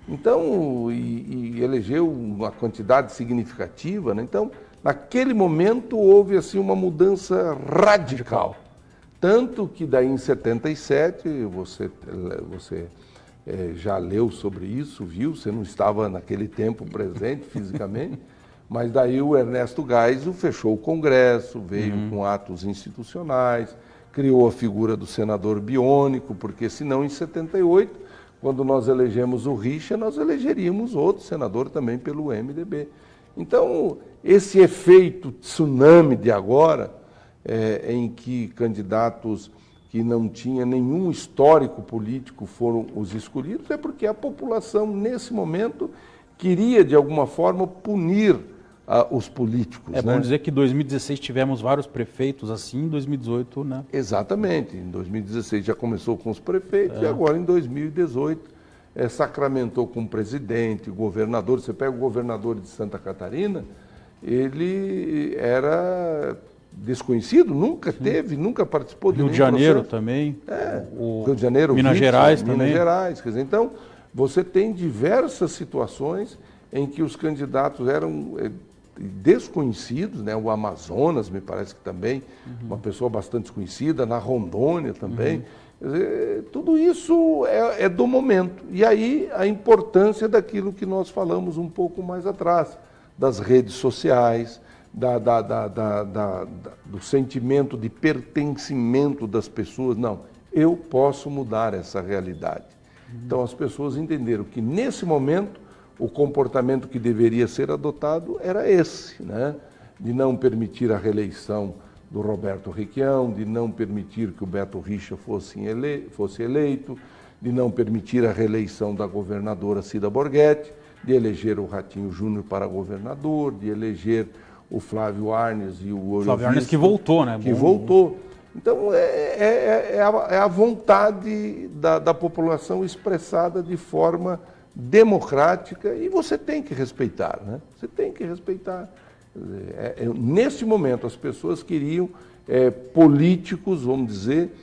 Então, e elegeu uma quantidade significativa, né? Então, naquele momento houve assim uma mudança radical. Tanto que daí em 77, você já leu sobre isso, viu? Você não estava naquele tempo presente fisicamente, mas daí o Ernesto Geisel fechou o Congresso, veio com atos institucionais, criou a figura do senador biônico, porque senão em 78, quando nós elegemos o Richa, nós elegeríamos outro senador também pelo MDB. Então, esse efeito tsunami de agora, em que candidatos que não tinham nenhum histórico político foram os escolhidos, é porque a população, nesse momento, queria, de alguma forma, punir os políticos. É bom dizer que em 2016 tivemos vários prefeitos assim, em 2018, né? Exatamente. Em 2016 já começou com os prefeitos e agora em 2018 sacramentou com o presidente, governador. Você pega o governador de Santa Catarina, ele era desconhecido, nunca teve, nunca participou de Rio nenhum de Janeiro processo. também. Rio de Janeiro, Minas Vítor, Gerais Minas também. Gerais. Quer dizer, então, você tem diversas situações em que os candidatos eram desconhecidos, né? O Amazonas, me parece que também, uma pessoa bastante desconhecida, na Rondônia também. Quer dizer, tudo isso é do momento. E aí a importância daquilo que nós falamos um pouco mais atrás, das redes sociais, do sentimento de pertencimento das pessoas. Não, eu posso mudar essa realidade. Então as pessoas entenderam que nesse momento o comportamento que deveria ser adotado era esse, né? De não permitir a reeleição do Roberto Requião, de não permitir que o Beto Richa fosse eleito, de não permitir a reeleição da governadora Cida Borghetti, de eleger o Ratinho Júnior para governador, de eleger o Flávio Arnes e o Ouro Flávio Arnes Visto, que voltou, né? Que voltou. Então, é a vontade da população expressada de forma democrática e você tem que respeitar, né? Você tem que respeitar. Nesse momento, as pessoas queriam políticos, vamos dizer,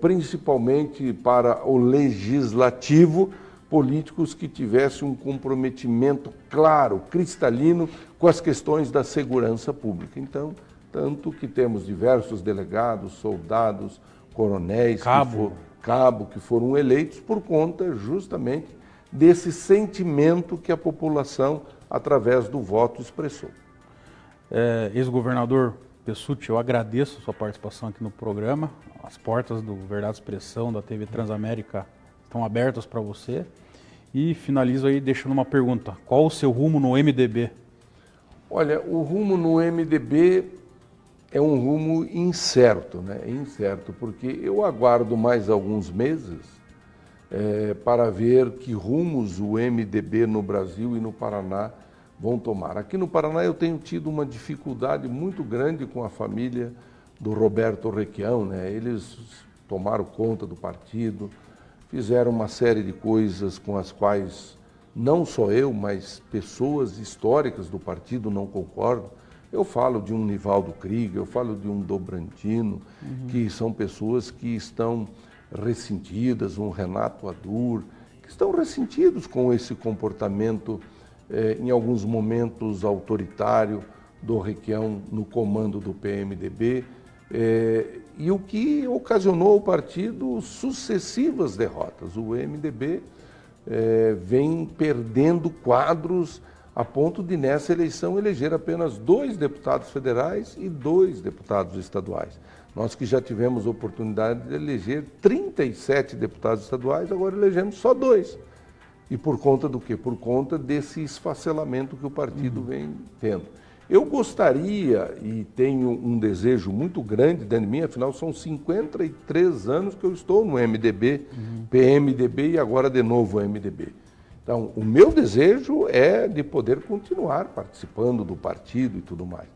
principalmente para o legislativo, políticos que tivessem um comprometimento claro, cristalino, com as questões da segurança pública. Então, tanto que temos diversos delegados, soldados, coronéis, cabo, que foram eleitos por conta justamente desse sentimento que a população, através do voto, expressou. Ex-governador Pessutti, eu agradeço a sua participação aqui no programa. As portas do Verdade Expressão, da TV Transamérica, estão abertas para você. E finalizo aí deixando uma pergunta. Qual o seu rumo no MDB? Olha, o rumo no MDB é um rumo incerto, né? É incerto, porque eu aguardo mais alguns meses para ver que rumos o MDB no Brasil e no Paraná vão tomar. Aqui no Paraná eu tenho tido uma dificuldade muito grande com a família do Roberto Requião, né? Eles tomaram conta do partido, fizeram uma série de coisas com as quais não só eu, mas pessoas históricas do partido não concordam. Eu falo de um Nivaldo Krieger, eu falo de um Dobrantino, que são pessoas que estão ressentidas, um Renato Adur, que estão ressentidos com esse comportamento, em alguns momentos autoritário, do Requião no comando do PMDB, e o que ocasionou ao partido sucessivas derrotas. O MDB vem perdendo quadros a ponto de, nessa eleição, eleger apenas 2 deputados federais e 2 deputados estaduais. Nós que já tivemos a oportunidade de eleger 37 deputados estaduais, agora elegemos só 2. E por conta do quê? Por conta desse esfacelamento que o partido vem tendo. Eu gostaria, e tenho um desejo muito grande dentro de mim, afinal são 53 anos que eu estou no MDB, PMDB e agora de novo MDB. Então, o meu desejo é de poder continuar participando do partido e tudo mais.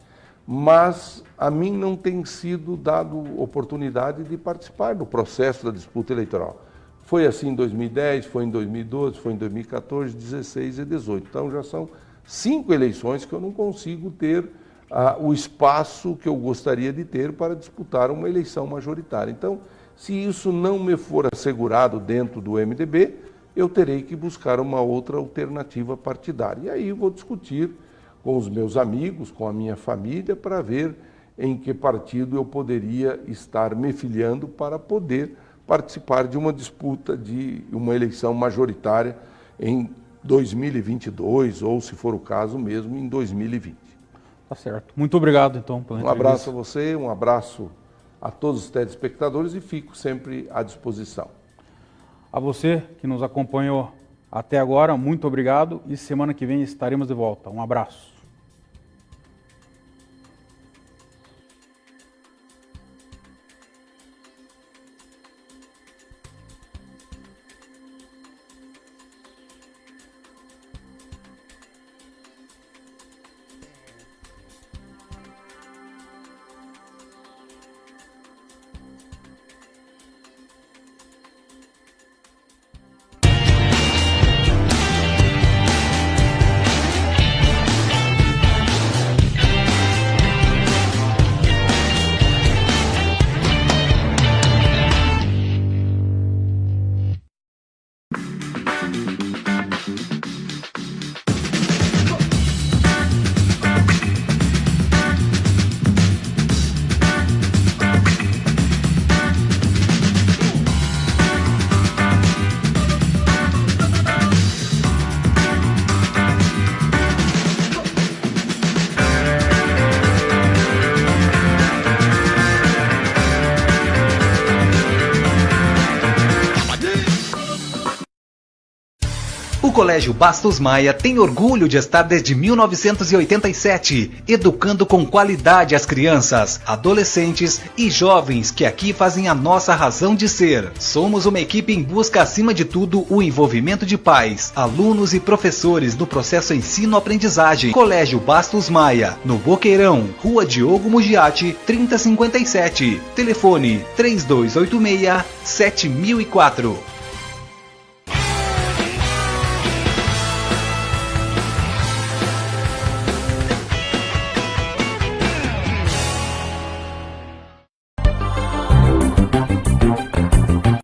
Mas a mim não tem sido dado oportunidade de participar do processo da disputa eleitoral. Foi assim em 2010, foi em 2012, foi em 2014, 2016 e 2018. Então já são 5 eleições que eu não consigo ter o espaço que eu gostaria de ter para disputar uma eleição majoritária. Então, se isso não me for assegurado dentro do MDB, eu terei que buscar uma outra alternativa partidária. E aí eu vou discutir com os meus amigos, com a minha família, para ver em que partido eu poderia estar me filiando para poder participar de uma disputa de uma eleição majoritária em 2022 ou, se for o caso mesmo, em 2020. Tá certo. Muito obrigado, então, pela entrevista. Um abraço a você, um abraço a todos os telespectadores e fico sempre à disposição. A você que nos acompanhou até agora, muito obrigado e semana que vem estaremos de volta. Um abraço. O Colégio Bastos Maia tem orgulho de estar desde 1987, educando com qualidade as crianças, adolescentes e jovens que aqui fazem a nossa razão de ser. Somos uma equipe em busca, acima de tudo, o envolvimento de pais, alunos e professores no processo ensino-aprendizagem. Colégio Bastos Maia, no Boqueirão, Rua Diogo Mugiati, 3057. Telefone 3286-7004.